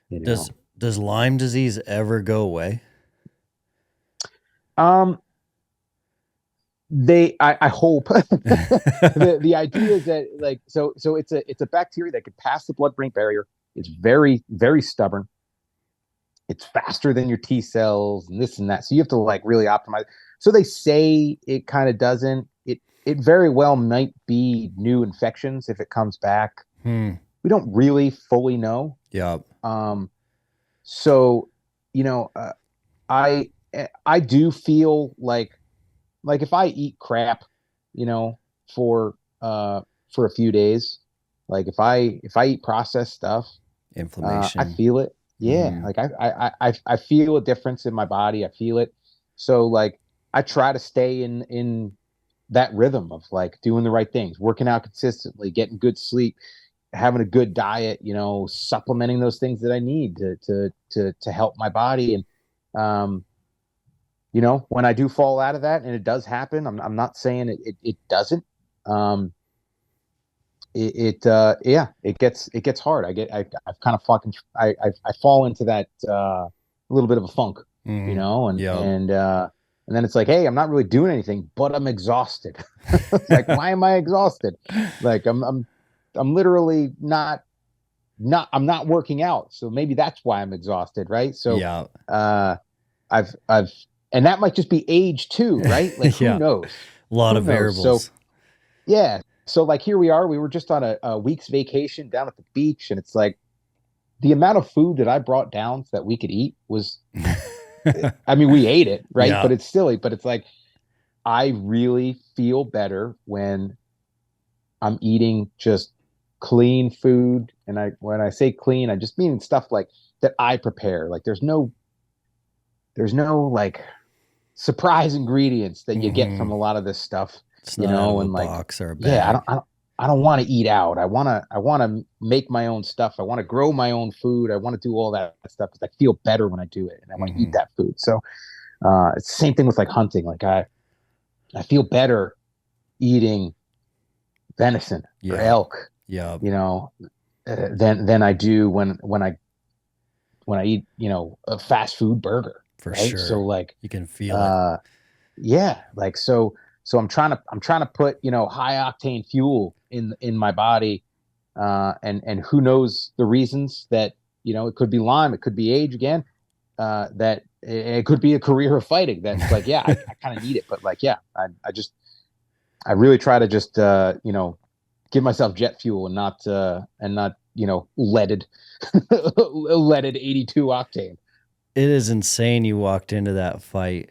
You Does know. does Lyme disease ever go away? Um, I hope the idea is that like so it's a bacteria that could pass the blood-brain barrier. It's very, very stubborn. It's faster than your T cells and this and that. So you have to like really optimize. So they say it kind of doesn't. It very well might be new infections if it comes back. Hmm. We don't really fully know. Yeah. Um, so you know, uh, I I do feel like if I eat crap, you know, for uh for a few days, like if I eat processed stuff, I Inflammation. feel it. Yeah, Mm. like I feel a difference in my body. I feel it. So like I try to stay in that rhythm of like doing the right things, working out consistently, getting good sleep, having a good diet, supplementing those things that I need to help my body. And um, when I do fall out of that, and it does happen, I'm not saying it doesn't. Um, yeah, it gets hard. I've kind of fucking I fall into that little bit of a funk, Mm. and Yeah. and then it's like, hey, I'm not really doing anything, but I'm exhausted. Like, why am I exhausted? Like, I'm literally I'm not working out, so maybe that's why I'm exhausted, right? So, Yeah. uh, I've and that might just be age too, right? Like, who Yeah. knows? A lot Who of knows? So variables. yeah. So like here we are. We were just on a week's vacation down at the beach, and it's like the amount of food that I brought down so that we could eat was, I mean, we ate it, right? Yeah. But it's silly. But it's like I really feel better when I'm eating just clean food. And when I say clean, I just mean stuff like that I prepare. Like there's no like surprise ingredients that you get from a lot of this stuff, It's not out of a and like, box or a yeah, bag. I don't want to eat out. I want to make my own stuff. I want to grow my own food. I want to do all that stuff because I feel better when I do it, and I want to eat that food. So it's the same thing with like hunting. Like I feel better eating venison or elk, Yeah. than I do when I eat, a fast food burger. For Right. sure. So like you can feel it. yeah, like so I'm trying to put, high octane fuel in my body, and who knows the reasons that, it could be Lyme, it could be age again, that it could be a career of fighting. That's like, yeah, I kind of need it, but like, yeah, I really try to just give myself jet fuel and not leaded leaded 82 octane. It is insane you walked into that fight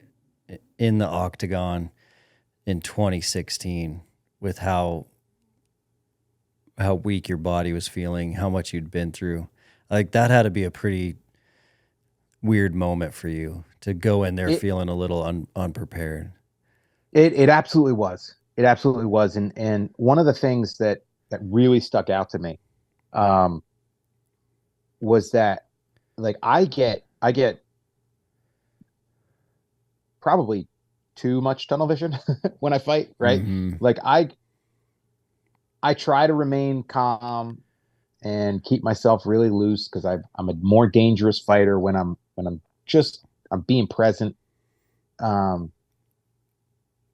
in the octagon in 2016 with how weak your body was feeling, how much you'd been through. Like that had to be a pretty weird moment for you to go in there feeling a little unprepared. It absolutely was. It absolutely was. And one of the things that really stuck out to me, was that like I get probably too much tunnel vision when I fight, right? Like I try to remain calm and keep myself really loose because I'm a more dangerous fighter when I'm being present.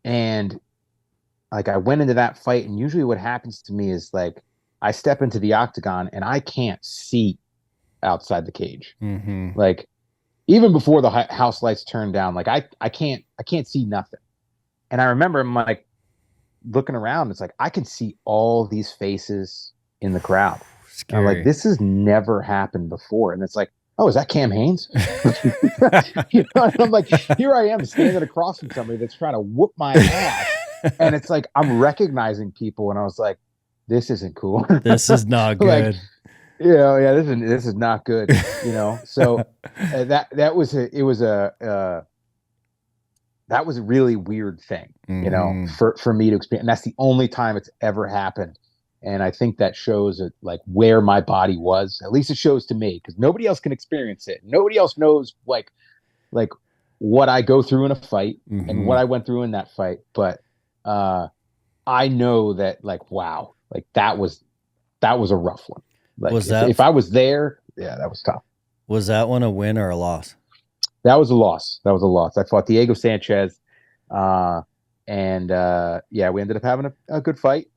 And like I went into that fight, and usually what happens to me is like I step into the octagon and I can't see outside the cage. Like even before the house lights turn down, like I can't see nothing. And I remember I'm like looking around, it's like I can see all these faces in the crowd. I'm like, this has never happened before. And it's like, oh, is that Cam Haines? And I'm like, here I am standing across from somebody that's trying to whoop my ass. And it's like I'm recognizing people, and I was like, this isn't cool. This is not good. Like, this is not good. So that was a really weird thing, for me to experience. And that's the only time it's ever happened. And I think that shows like where my body was. At least it shows to me, because nobody else can experience it. Nobody else knows like what I go through in a fight and what I went through in that fight. But I know that like, wow, like that was a rough one. Like if I was there, yeah, that was tough. Was that one a win or a loss? That was a loss. I fought Diego Sanchez. And we ended up having a good fight.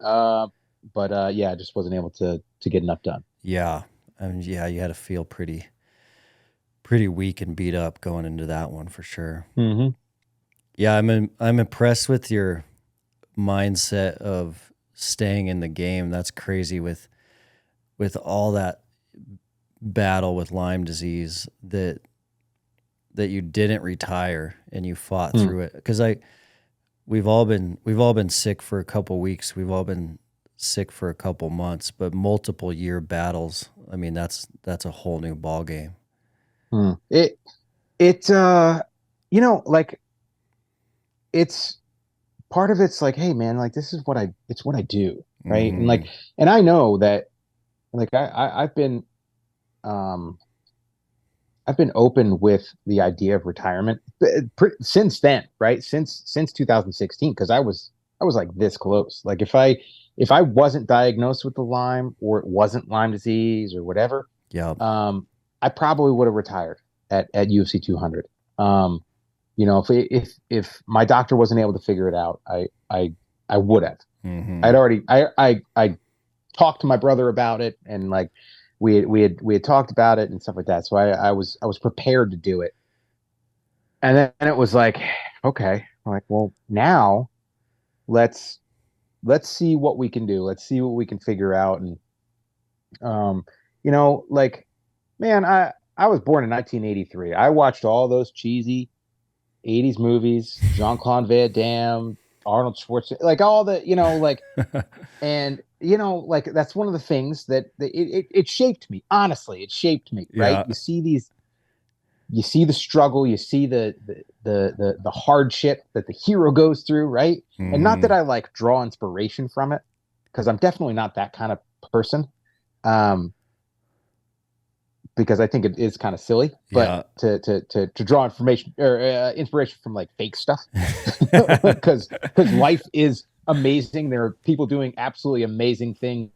But I just wasn't able to get enough done. Yeah. I mean, yeah, you had to feel pretty weak and beat up going into that one for sure. Yeah, I'm impressed with your mindset of staying in the game. That's crazy with all that battle with Lyme disease that you didn't retire and you fought through it. Because we've all been sick for a couple weeks. We've all been sick for a couple months, but multiple year battles. I mean, that's a whole new ball game. Like it's part of it's like, hey man, like this is what I do. Right. And like, and I know that like I've been open with the idea of retirement since then, right? Since 2016, because I was like this close. Like if I wasn't diagnosed with the Lyme, or it wasn't Lyme disease or whatever, I probably would have retired at UFC 200. If my doctor wasn't able to figure it out, I would have. I'd already I talked to my brother about it, and like we had talked about it and stuff like that. So I was prepared to do it. And then it was like, okay, I'm like, well, now let's see what we can do. Let's see what we can figure out. And like, man, I was born in 1983. I watched all those cheesy 80s movies, Jean-Claude Van Damme, Arnold Schwarzenegger, like all the, like, and like that's one of the things that it shaped me. Honestly, it shaped me, right? Yeah. You see the struggle, you see the hardship that the hero goes through, right? And not that I like draw inspiration from it, because I'm definitely not that kind of person. Um, because I think it is kind of silly, but Yeah. to draw information or inspiration from like fake stuff, because life is amazing. There are people doing absolutely amazing things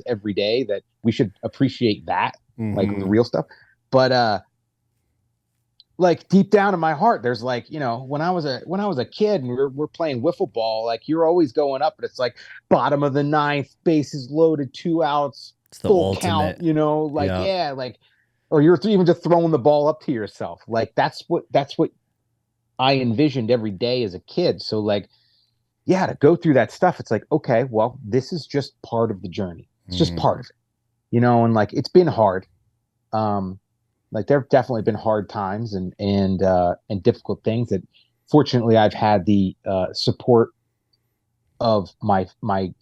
every day that we should appreciate that, like the real stuff. But like deep down in my heart, there's like, when I was a kid and we're playing wiffle ball, like you're always going up, but it's like bottom of the ninth, bases loaded, 2 outs, It's the full count, ultimate. like Yeah. yeah, like, or you're even just throwing the ball up to yourself. Like that's what I envisioned every day as a kid. So like, yeah, to go through that stuff, it's like, okay, well, this is just part of the journey. It's just part of it, and like it's been hard. Like there have definitely been hard times and difficult things that fortunately I've had the support of my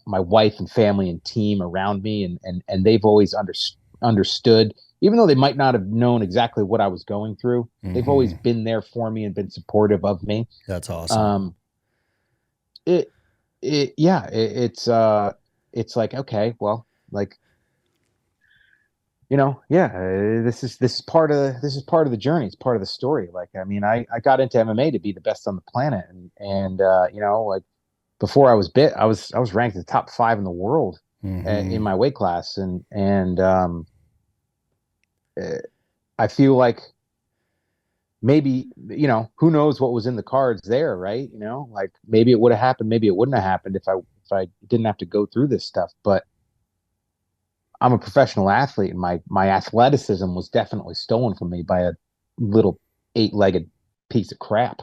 wife and family and team around me, and they've always understood, even though they might not have known exactly what I was going through. They've always been there for me and been supportive of me. That's awesome. It yeah, it's like, okay, well, like, yeah, this is part of the journey. It's part of the story. Like, I mean, I got into MMA to be the best on the planet, and like before I was bit, I was ranked the top 5 in the world in my weight class, and I feel like maybe, who knows what was in the cards there, right? Like maybe it would have happened, maybe it wouldn't have happened if I didn't have to go through this stuff. But I'm a professional athlete, and my athleticism was definitely stolen from me by a little 8-legged piece of crap.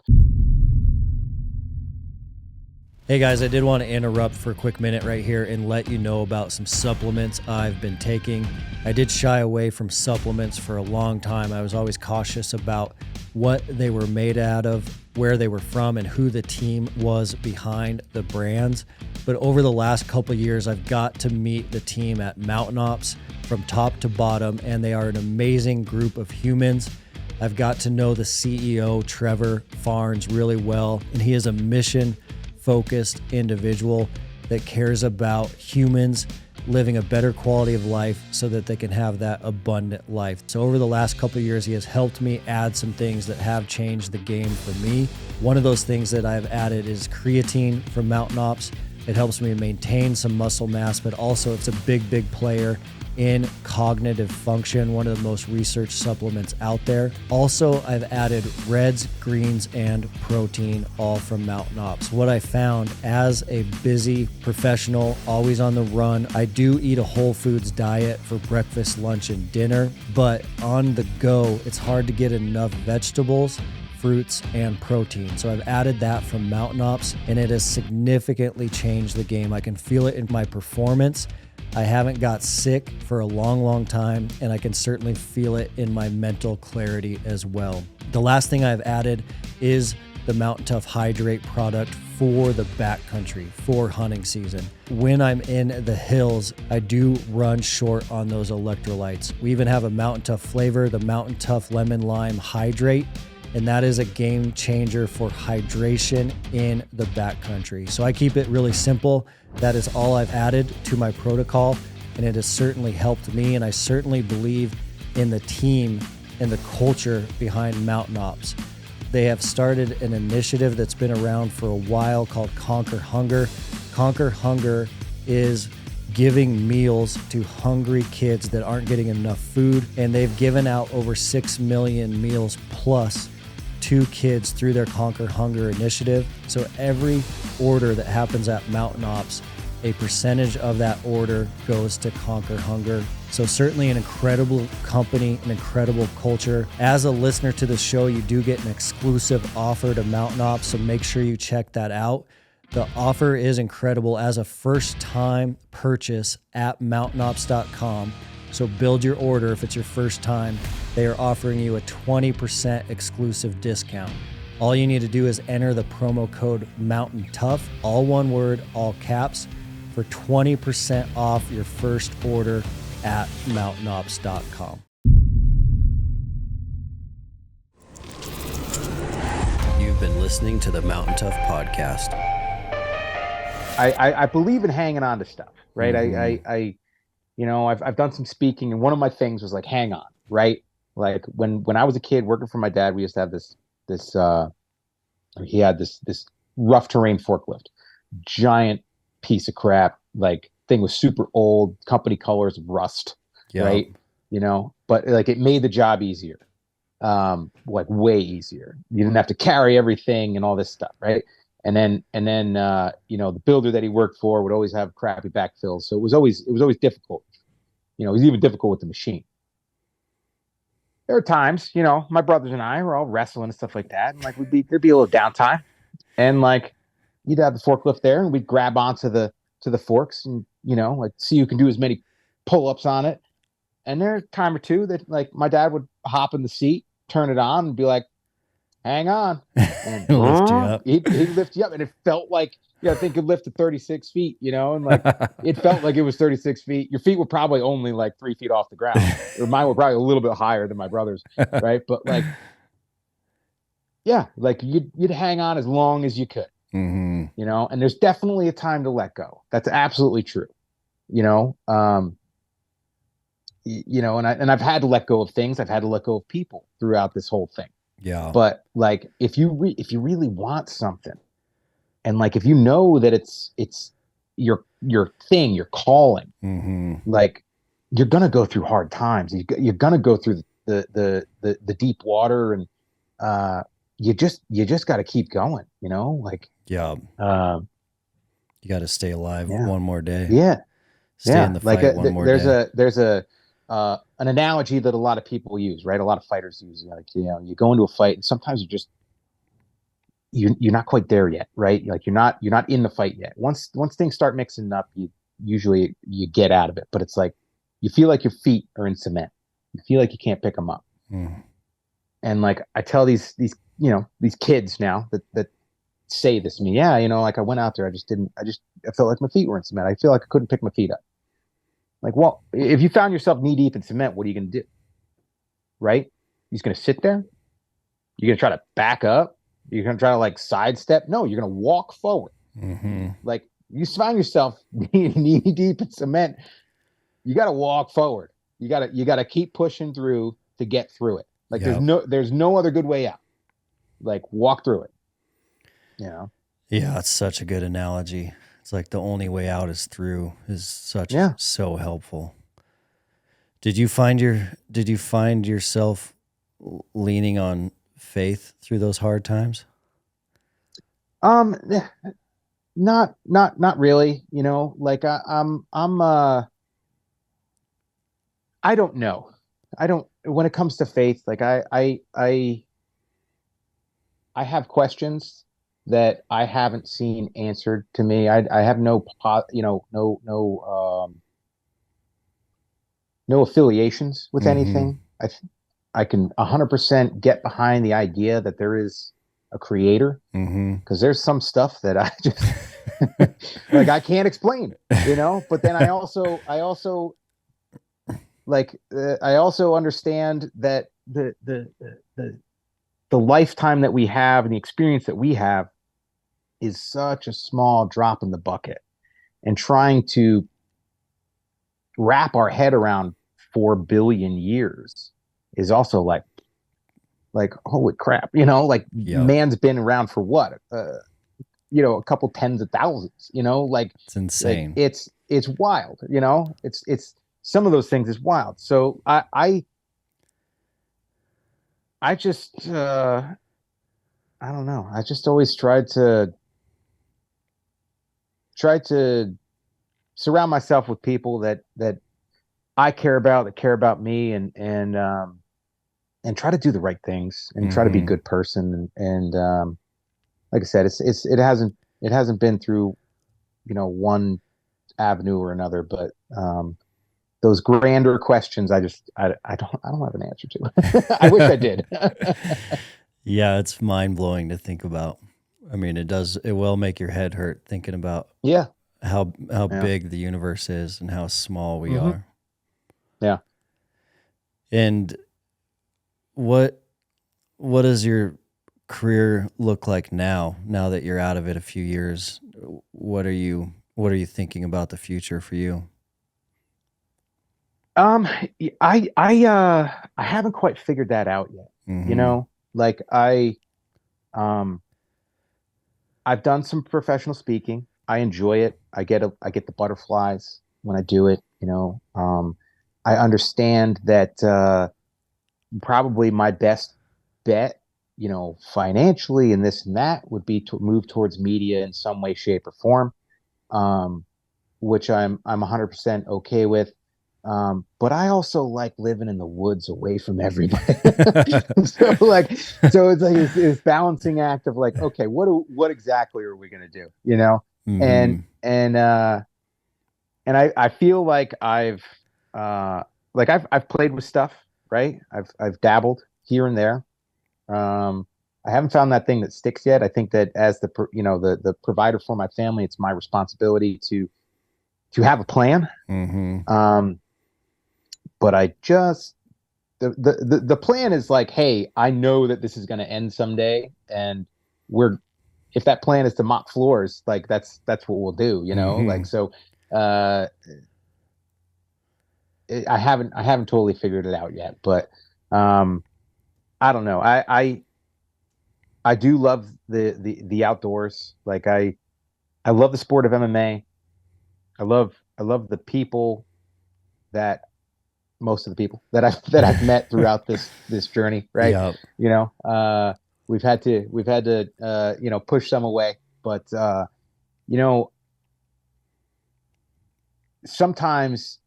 Hey guys, I did want to interrupt for a quick minute right here and let you know about some supplements I've been taking. I did shy away from supplements for a long time. I was always cautious about what they were made out of, where they were from, and who the team was behind the brands. But over the last couple of years, I've got to meet the team at Mountain Ops from top to bottom, and they are an amazing group of humans. I've got to know the CEO, Trevor Farnes, really well, and he is a mission-focused individual that cares about humans living a better quality of life so that they can have that abundant life. So over the last couple of years, he has helped me add some things that have changed the game for me. One of those things that I've added is creatine from Mountain Ops. It helps me maintain some muscle mass, but also it's a big player in cognitive function, one of the most researched supplements out there. Also, I've added reds, greens, and protein, all from Mountain Ops. What I found as a busy professional, always on the run, I do eat a whole foods diet for breakfast, lunch, and dinner, but on the go, it's hard to get enough vegetables, fruits, and protein. So I've added that from Mountain Ops, and it has significantly changed the game. I can feel it in my performance. I haven't got sick for a long time, and I can certainly feel it in my mental clarity as well. The last thing I've added is the Mountain Tough Hydrate product for the backcountry, for hunting season. When I'm in the hills, I do run short on those electrolytes. We even have a Mountain Tough flavor, the Mountain Tough Lemon Lime Hydrate, and that is a game changer for hydration in the backcountry. So I keep it really simple. That is all I've added to my protocol, and it has certainly helped me, and I certainly believe in the team and the culture behind Mountain Ops. They have started an initiative that's been around for a while called Conquer Hunger. Conquer Hunger is giving meals to hungry kids that aren't getting enough food, and they've given out over 6 million meals plus to kids through their Conquer Hunger initiative. So every order that happens at Mountain Ops, a percentage of that order goes to Conquer Hunger. So certainly an incredible company, an incredible culture. As a listener to the show, you do get an exclusive offer to Mountain Ops, so make sure you check that out. The offer is incredible as a first-time purchase at mountainops.com. So build your order if it's your first time. They are offering you a 20% exclusive discount. All you need to do is enter the promo code Mountain Tough, all one word, all caps. for 20% off your first order at MountainOps.com. You've been listening to the Mountain Tough Podcast. I believe in hanging on to stuff, right? I've done some speaking, and one of my things was like, hang on, right? Like when I was a kid working for my dad, we used to have he had this rough terrain forklift, giant piece of crap. Like thing was super old, company colors, rust, right? But like it made the job easier, like way easier. You didn't have to carry everything and all this stuff, right? And then the builder that he worked for would always have crappy backfills, so it was always difficult. It was even difficult with the machine. There were times, my brothers and I were all wrestling and stuff like that, and like there'd be a little downtime, and like you'd have the forklift there, and we'd grab onto the forks, and like see who can do as many pull-ups on it. And there a time or two that like my dad would hop in the seat, turn it on, and be like, hang on, and lift you up. He'd lift you up, and it felt like I think it lifted 36 feet, and like it felt like it was 36 feet. Your feet were probably only like 3 feet off the ground, or mine were probably a little bit higher than my brother's, right? But like, yeah, like you'd hang on as long as you could, and there's definitely a time to let go. That's absolutely true, and I've had to let go of things. I've had to let go of people throughout this whole thing. Yeah. But like, if you really want something, and like, if you know that it's your thing, your calling, like you're going to go through hard times. You're going to go through the deep water, and you just got to keep going, like, yeah. You got to stay alive one more day. Yeah. Stay in the fight like one more day. There's an analogy that a lot of people use, right? A lot of fighters use, like, you go into a fight, and sometimes you're not quite there yet, right? Like you're not in the fight yet. Once things start mixing up, you usually get out of it. But it's like you feel like your feet are in cement. You feel like you can't pick them up. And like I tell these kids now that say this to me, like I went out there, I felt like my feet were in cement. I feel like I couldn't pick my feet up. Like, well, if you found yourself knee deep in cement, what are you going to do? Right? You're just going to sit there? You're going to try to back up? You're going to try to like sidestep? No, you're going to walk forward. Like you find yourself knee deep in cement, you got to walk forward. You got to keep pushing through to get through it. Like there's no other good way out. Like walk through it. Yeah, it's such a good analogy. It's like the only way out is through is so helpful. Did you find yourself leaning on faith through those hard times? Not really, like I don't know. When it comes to faith, like I have questions that I haven't seen answered to me. I have no affiliations with anything. I can 100% get behind the idea that there is a creator, because there's some stuff that I just like I can't explain, But then I also understand that the lifetime that we have and the experience that we have is such a small drop in the bucket, and trying to wrap our head around 4 billion years is also like holy crap, man's been around for what, a couple tens of thousands, like it's insane. Like, it's wild, it's some of those things is wild. So I just I don't know. I just always tried to surround myself with people that I care about, that care about me, and try to do the right things, and try to be a good person. And like I said, it hasn't been through, one avenue or another, but those grander questions, I don't have an answer to. I wish I did. Yeah, it's mind blowing to think about. I mean, it will make your head hurt thinking about. Yeah. how Yeah. big the universe is and how small we Mm-hmm. are. Yeah. And what does your career look like now that you're out of it a few years? What are you thinking about the future for you? Um, I haven't quite figured that out yet. You Mm-hmm. know, like um, I've done some professional speaking. I enjoy it. I get the butterflies when I do it. I understand that probably my best bet, financially and this and that would be to move towards media in some way, shape, or form. Um, which I'm 100% okay with. But I also like living in the woods away from everybody. so like, so it's like it's balancing act of like, okay, what exactly are we gonna do? And Mm-hmm. I feel like uh I've played with stuff, right? I've dabbled here and there. I haven't found that thing that sticks yet. I think that as the provider for my family, it's my responsibility to have a plan. Mm-hmm. Um, but I just the plan is like, hey, I know that this is going to end someday, and we're if that plan is to mop floors, like that's what we'll do, Mm-hmm. like so. Uh, I haven't totally figured it out yet, but um, I don't know. I do love the outdoors. Like I love the sport of MMA. I love the people that most of the people that I've met throughout this journey, right? Yep. You know, we've had to push some away, but you know, sometimes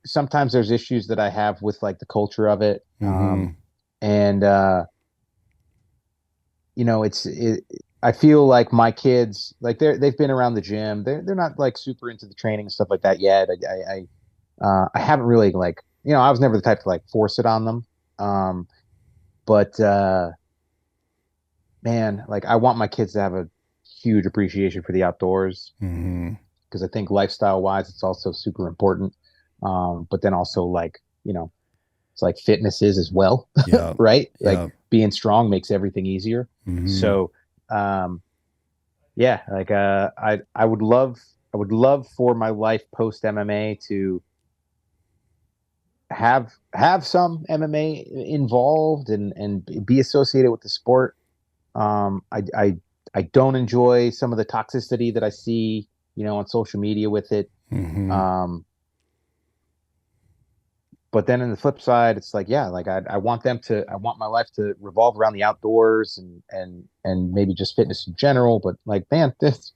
sometimes there's issues that I have with like the culture of it, Mm-hmm. and I feel like my kids, like they've been around the gym, they're not like super into the training and stuff like that yet. I haven't really like, I was never the type to like force it on them. But man, like I want my kids to have a huge appreciation for the outdoors Mm-hmm. because I think lifestyle wise, it's also super important. But then also like, it's like fitness is as well, Yep. right? Like Yep. being strong makes everything easier. Mm-hmm. So, um, yeah, like I would love for my life post MMA to have some MMA involved and be associated with the sport. I don't enjoy some of the toxicity that I see, on social media with it. Mm-hmm. Um, but then in the flip side, it's like, yeah, like I want my life to revolve around the outdoors and maybe just fitness in general. But like, man, there's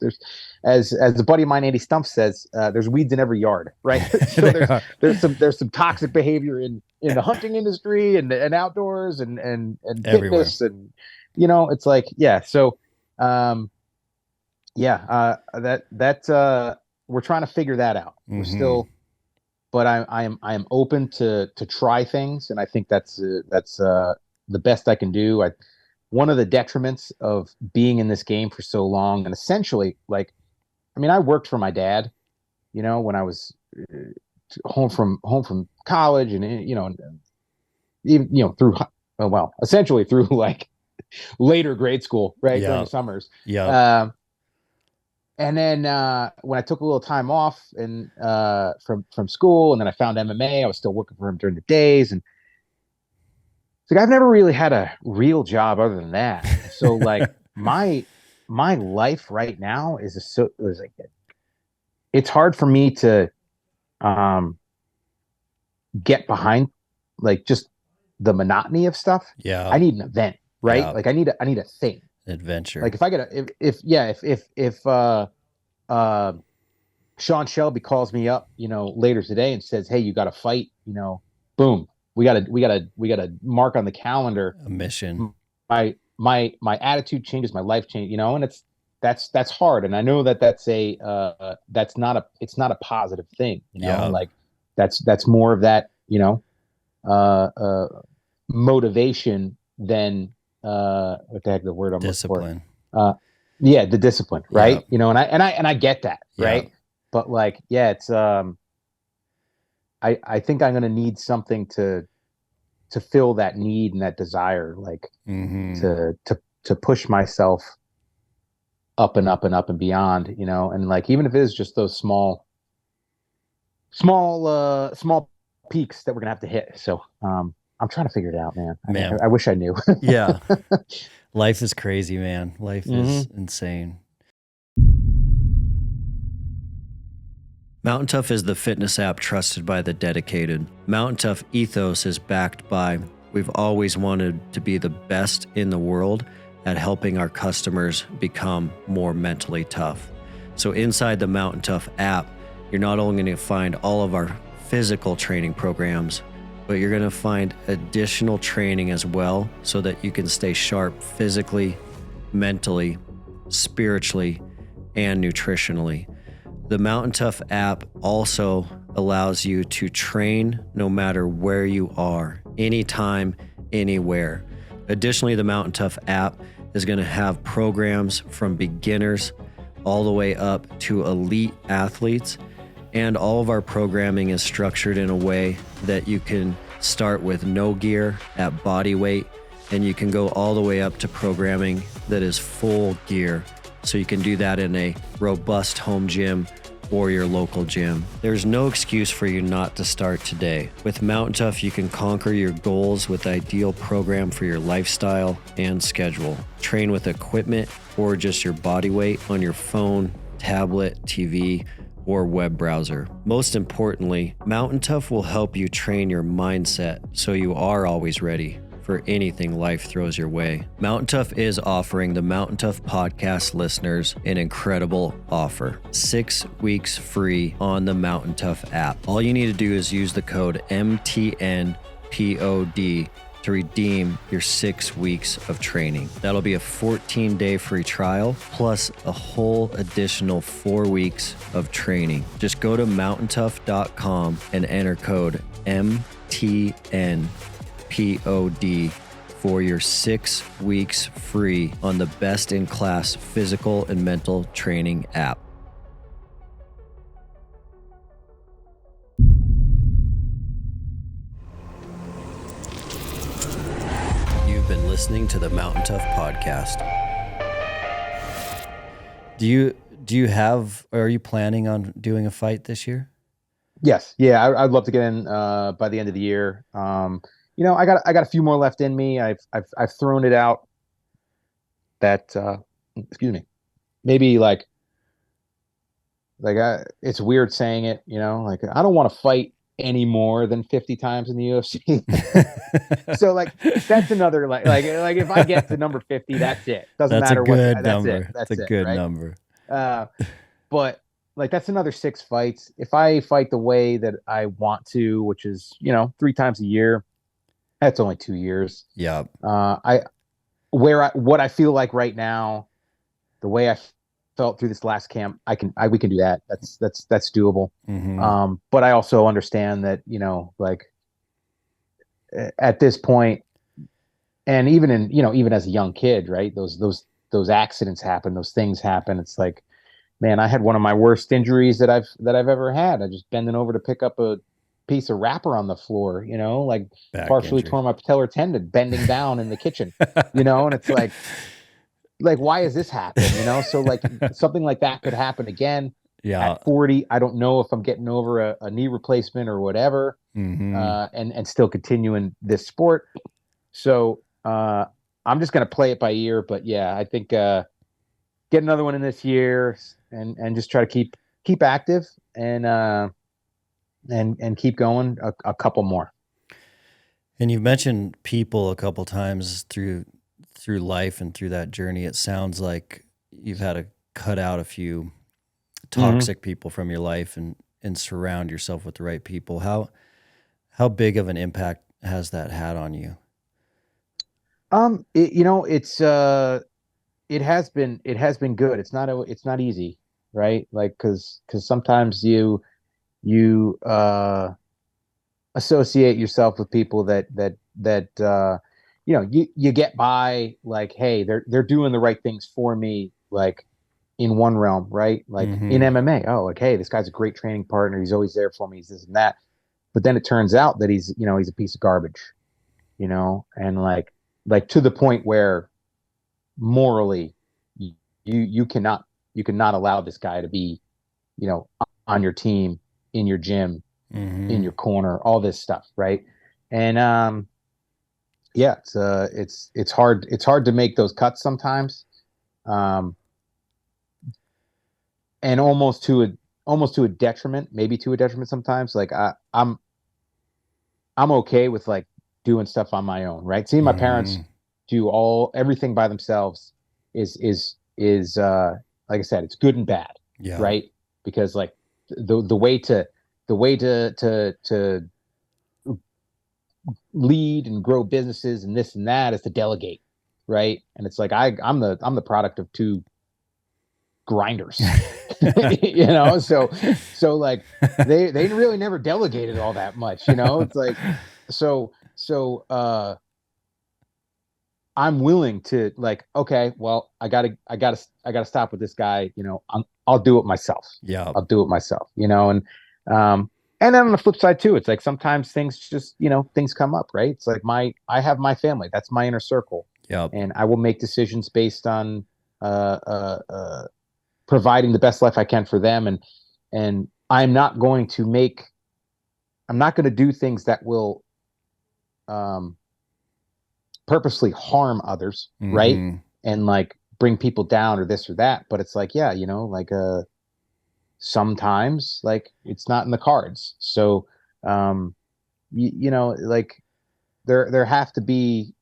as a buddy of mine, Andy Stump says, there's weeds in every yard, right? So There are. there's some toxic behavior in the hunting industry and outdoors and Everywhere. fitness and it's like, yeah. So um yeah, we're trying to figure that out. We're Mm-hmm. still, but I am open to try things, and I think that's the best I can do. One of the detriments of being in this game for so long, and essentially, like, I mean, I worked for my dad, when I was home from college, and even through essentially through like later grade school, right, during the Yep. summers. Yep. Um, And then when I took a little time off and from school, and then I found MMA, I was still working for him during the days, and it's like I've never really had a real job other than that. So like my life right now is like it's hard for me to um, get behind like just the monotony of stuff. I Yep. need an event, right? Yep. Like I need a thing. Like Adventure. if I get a if uh Sean Shelby calls me up, later today and says, "Hey, you got to fight." Boom, we got to mark on the calendar. A mission. My attitude changes, my life change, and that's hard, and I know that that's not a it's not a positive thing, Yep. like that's more of that, uh, uh, motivation than what the heck the word I'm looking for. Discipline. Uh, yeah, the discipline, right? Yep. And I get that, Yep. right? but like, yeah, it's I think I'm gonna need something to fill that need and that desire, like Mm-hmm. to push myself up and up and up and beyond, and like even if it is just those small peaks that we're gonna have to hit. So I'm trying to figure it out, man. Man, I wish I knew. yeah. Life is crazy, man. Life is Hmm. insane. Mountain Tough is the fitness app trusted by the dedicated. Mountain Tough ethos is backed by, we've always wanted to be the best in the world at helping our customers become more mentally tough. So inside the Mountain Tough app, you're not only going to find all of our physical training programs, but you're going to find additional training as well so that you can stay sharp physically, mentally, spiritually, and nutritionally. The Mountain Tough app also allows you to train no matter where you are, anytime, anywhere. Additionally, the Mountain Tough app is going to have programs from beginners all the way up to elite athletes. And all of our programming is structured in a way that you can start with no gear at body weight, and you can go all the way up to programming that is full gear. So you can do that in a robust home gym or your local gym. There's no excuse for you not to start today. With Mountain Tough, you can conquer your goals with the ideal program for your lifestyle and schedule. Train with equipment or just your body weight on your phone, tablet, TV, or web browser. Most importantly, Mountain Tough will help you train your mindset so you are always ready for anything life throws your way. Mountain Tough is offering the Mountain Tough podcast listeners an incredible offer. 6 weeks free on the Mountain Tough app. All you need to do is use the code MTNPOD to redeem your 6 weeks of training. That'll be a 14-day free trial plus a whole additional 4 weeks of training. Just go to mountaintough.com and enter code MTNPOD for your 6 weeks free on the best-in-class physical and mental training app. You've been listening to the Mountain Tough podcast. Do you have, or are you planning on doing a fight this year? Yes, yeah, I'd love to get in by the end of the year. I got a few more left in me. I've thrown it out that excuse me, maybe it's weird saying it, like I don't want to fight any more than 50 times in the UFC. So like that's another like if I get to number 50, that's it. Doesn't That's a matter what. good That's number. it. That's It's a it. good Right. number. But like that's another 6 fights. If I fight the way that I want to, which is 3 times a year, that's only 2 years. Yeah. What I feel like right now, the way I felt through this last camp, we can do that. That's doable. Mm-hmm. But I also understand that like at this point, and even as a young kid, right? Those accidents happen, those things happen. It's like, man, I had one of my worst injuries that I've ever had. I just bending over to pick up a piece of wrapper on the floor, like Back partially injury. torn my patellar tendon bending down in the kitchen, and it's like why is this happening? So like something like that could happen again. Yeah. At 40, I don't know if I'm getting over a knee replacement or whatever, Mm-hmm. and still continuing this sport. So I'm just gonna play it by ear. But yeah, I think get another one in this year and just try to keep active and keep going a couple more. And you've mentioned people a couple times through life and through that journey. It sounds like you've had to cut out a few toxic people from your life and surround yourself with the right people. How big of an impact has that had on you? It has been good. It's not easy, right? Like because sometimes you associate yourself with people that you get by like, hey, they're doing the right things for me, like in one realm, right? Like in Mm-hmm. MMA, oh, like, hey, this guy's a great training partner. He's always there for me. He's this and that. But then it turns out that he's a piece of garbage, and like to the point where morally you you cannot you cannot allow this guy to be, you know, on your team, in your gym, in Mm-hmm. your corner, all this stuff, right? And yeah, it's hard to make those cuts sometimes. Um, and almost to a detriment, maybe to a detriment sometimes. Like I'm okay with like doing stuff on my own, right? Seeing my parents Mm-hmm. do everything by themselves is like I said, it's good and bad, Yeah. right? Because like the way to lead and grow businesses and this and that is to delegate, right? And it's like I'm the product of two grinders. So like they really never delegated all that much. It's like so I'm willing to, like, okay, well, I gotta stop with this guy. I'll do it myself. Yeah. I'll do it myself. Um and then on the flip side too, it's like sometimes things just, things come up, right? It's like I have my family, that's my inner circle, Yep. and I will make decisions based on uh uh, uh providing the best life I can for them, and I'm not going to do things that will um purposely harm others, right? Mm-hmm. And like bring people down or this or that, but it's like, yeah, like sometimes like it's not in the cards. So like there have to be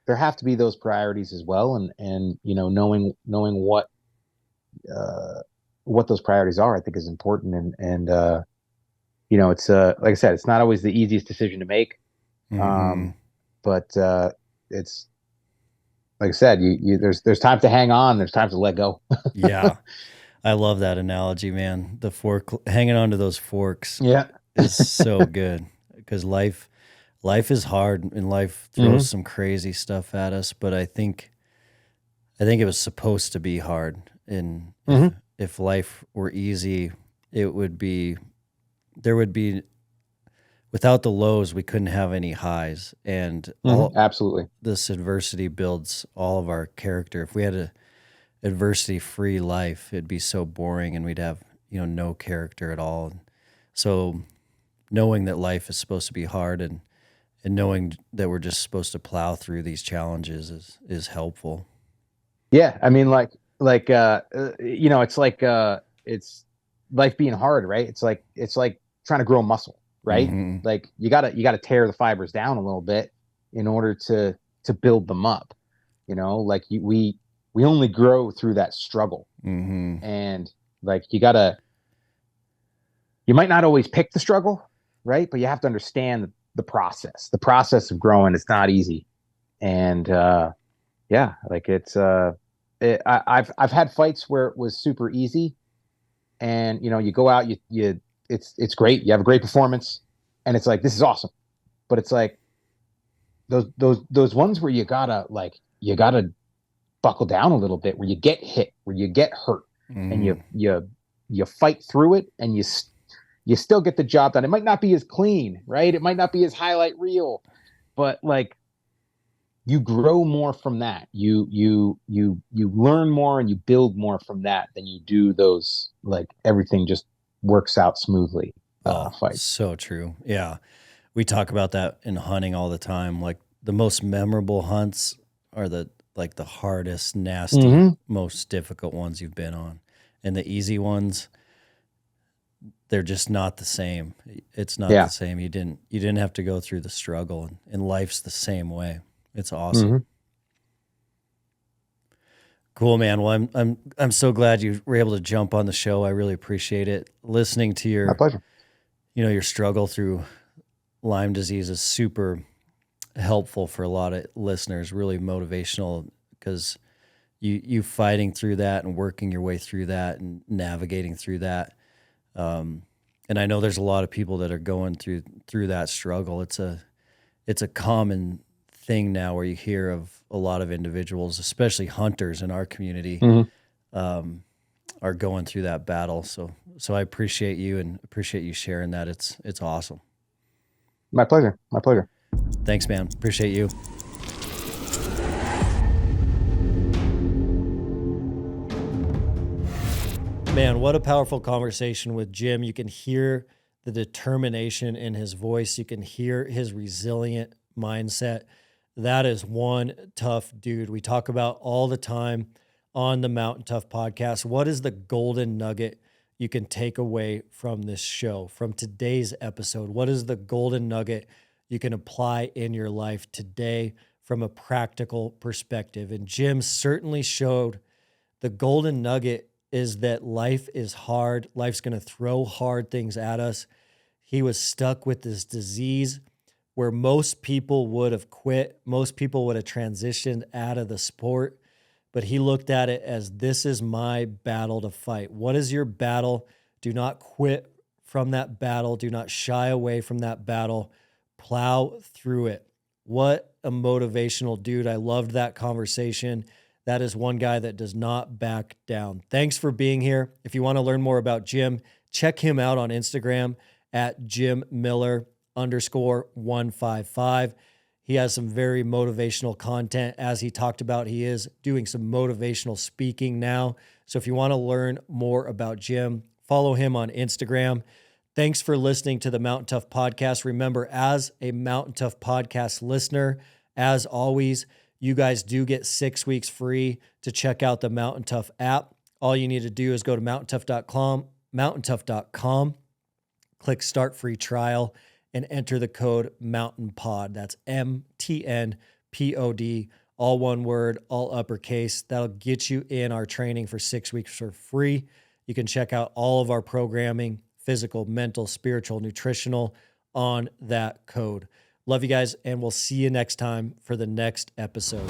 those priorities as well, and knowing what those priorities are, I think is important. And it's like I said, it's not always the easiest decision to make. Mm-hmm. um but it's like I said, there's time to hang on, there's time to let go. Yeah. I love that analogy, man. The fork, hanging on to those forks Yeah. is so good because life is hard and life throws Hmm. some crazy stuff at us, but I think it was supposed to be hard. And if Hmm. if life were easy, it would be there would be without the lows, we couldn't have any highs. And Hmm. all Absolutely. this adversity builds all of our character. If we had a adversity free life, it'd be so boring and we'd have, no character at all. So knowing that life is supposed to be hard and knowing that we're just supposed to plow through these challenges is helpful. Yeah, I mean, it's life being hard, right? It's like trying to grow muscle, right? Mm-hmm. Like you gotta tear the fibers down a little bit in order to build them up. Like we only grow through that struggle. Mm-hmm. And like you might not always pick the struggle, right? But you have to understand the process of growing. It's not easy. And yeah, like I've had fights where it was super easy, and you go out, it's great, you have a great performance, and it's like, this is awesome. But it's like those ones where you gotta buckle down a little bit, where you get hit, where you get hurt, and Mm-hmm. you fight through it, and you still get the job done. It might not be as clean, right? It might not be as highlight reel, but like you grow more from that. You learn more and you build more from that than you do those, like, everything just works out smoothly Oh, fights. so true. Yeah. We talk about that in hunting all the time. Like the most memorable hunts are the hardest, nasty, Hmm. most difficult ones you've been on. And the easy ones, they're just not the same. It's not the Yeah. same. You didn't have to go through the struggle, and life's the same way. It's awesome. Hmm. Cool, man. Well, I'm so glad you were able to jump on the show. I really appreciate it. Listening to My pleasure. your struggle through Lyme disease is super helpful for a lot of listeners, really motivational because you fighting through that and working your way through that and navigating through that. And I know there's a lot of people that are going through that struggle. It's a common thing now where you hear of a lot of individuals, especially hunters in our community, Hmm. um, are going through that battle. So I appreciate you and appreciate you sharing that. It's awesome. My pleasure. My pleasure. Thanks, man. Appreciate you. Man, what a powerful conversation with Jim. You can hear the determination in his voice. You can hear his resilient mindset. That is one tough dude. We talk about all the time on the Mountain Tough podcast. What is the golden nugget you can take away from this show, from today's episode? What is the golden nugget you can apply in your life today from a practical perspective? And Jim certainly showed the golden nugget is that life is hard. Life's going to throw hard things at us. He was stuck with this disease where most people would have quit. Most people would have transitioned out of the sport. But he looked at it as, this is my battle to fight. What is your battle? Do not quit from that battle. Do not shy away from that battle. Plow through it. What a motivational dude. I loved that conversation. That is one guy that does not back down. Thanks for being here. If you want to learn more about Jim, check him out on Instagram at JimMiller_155. He has some very motivational content. As he talked about, he is doing some motivational speaking now. So if you want to learn more about Jim, follow him on Instagram. Thanks for listening to the Mountain Tough podcast. Remember, as a Mountain Tough podcast listener, as always, you guys do get 6 weeks free to check out the Mountain Tough app. All you need to do is go to mountaintough.com, click start free trial, and enter the code MountainPod. That's MTNPOD, all one word, all uppercase. That'll get you in our training for 6 weeks for free. You can check out all of our programming, physical, mental, spiritual, nutritional, on that code. Love you guys, and we'll see you next time for the next episode.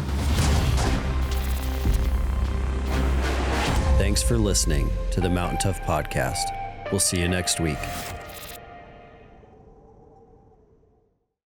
Thanks for listening to the Mountain Tough podcast. We'll see you next week.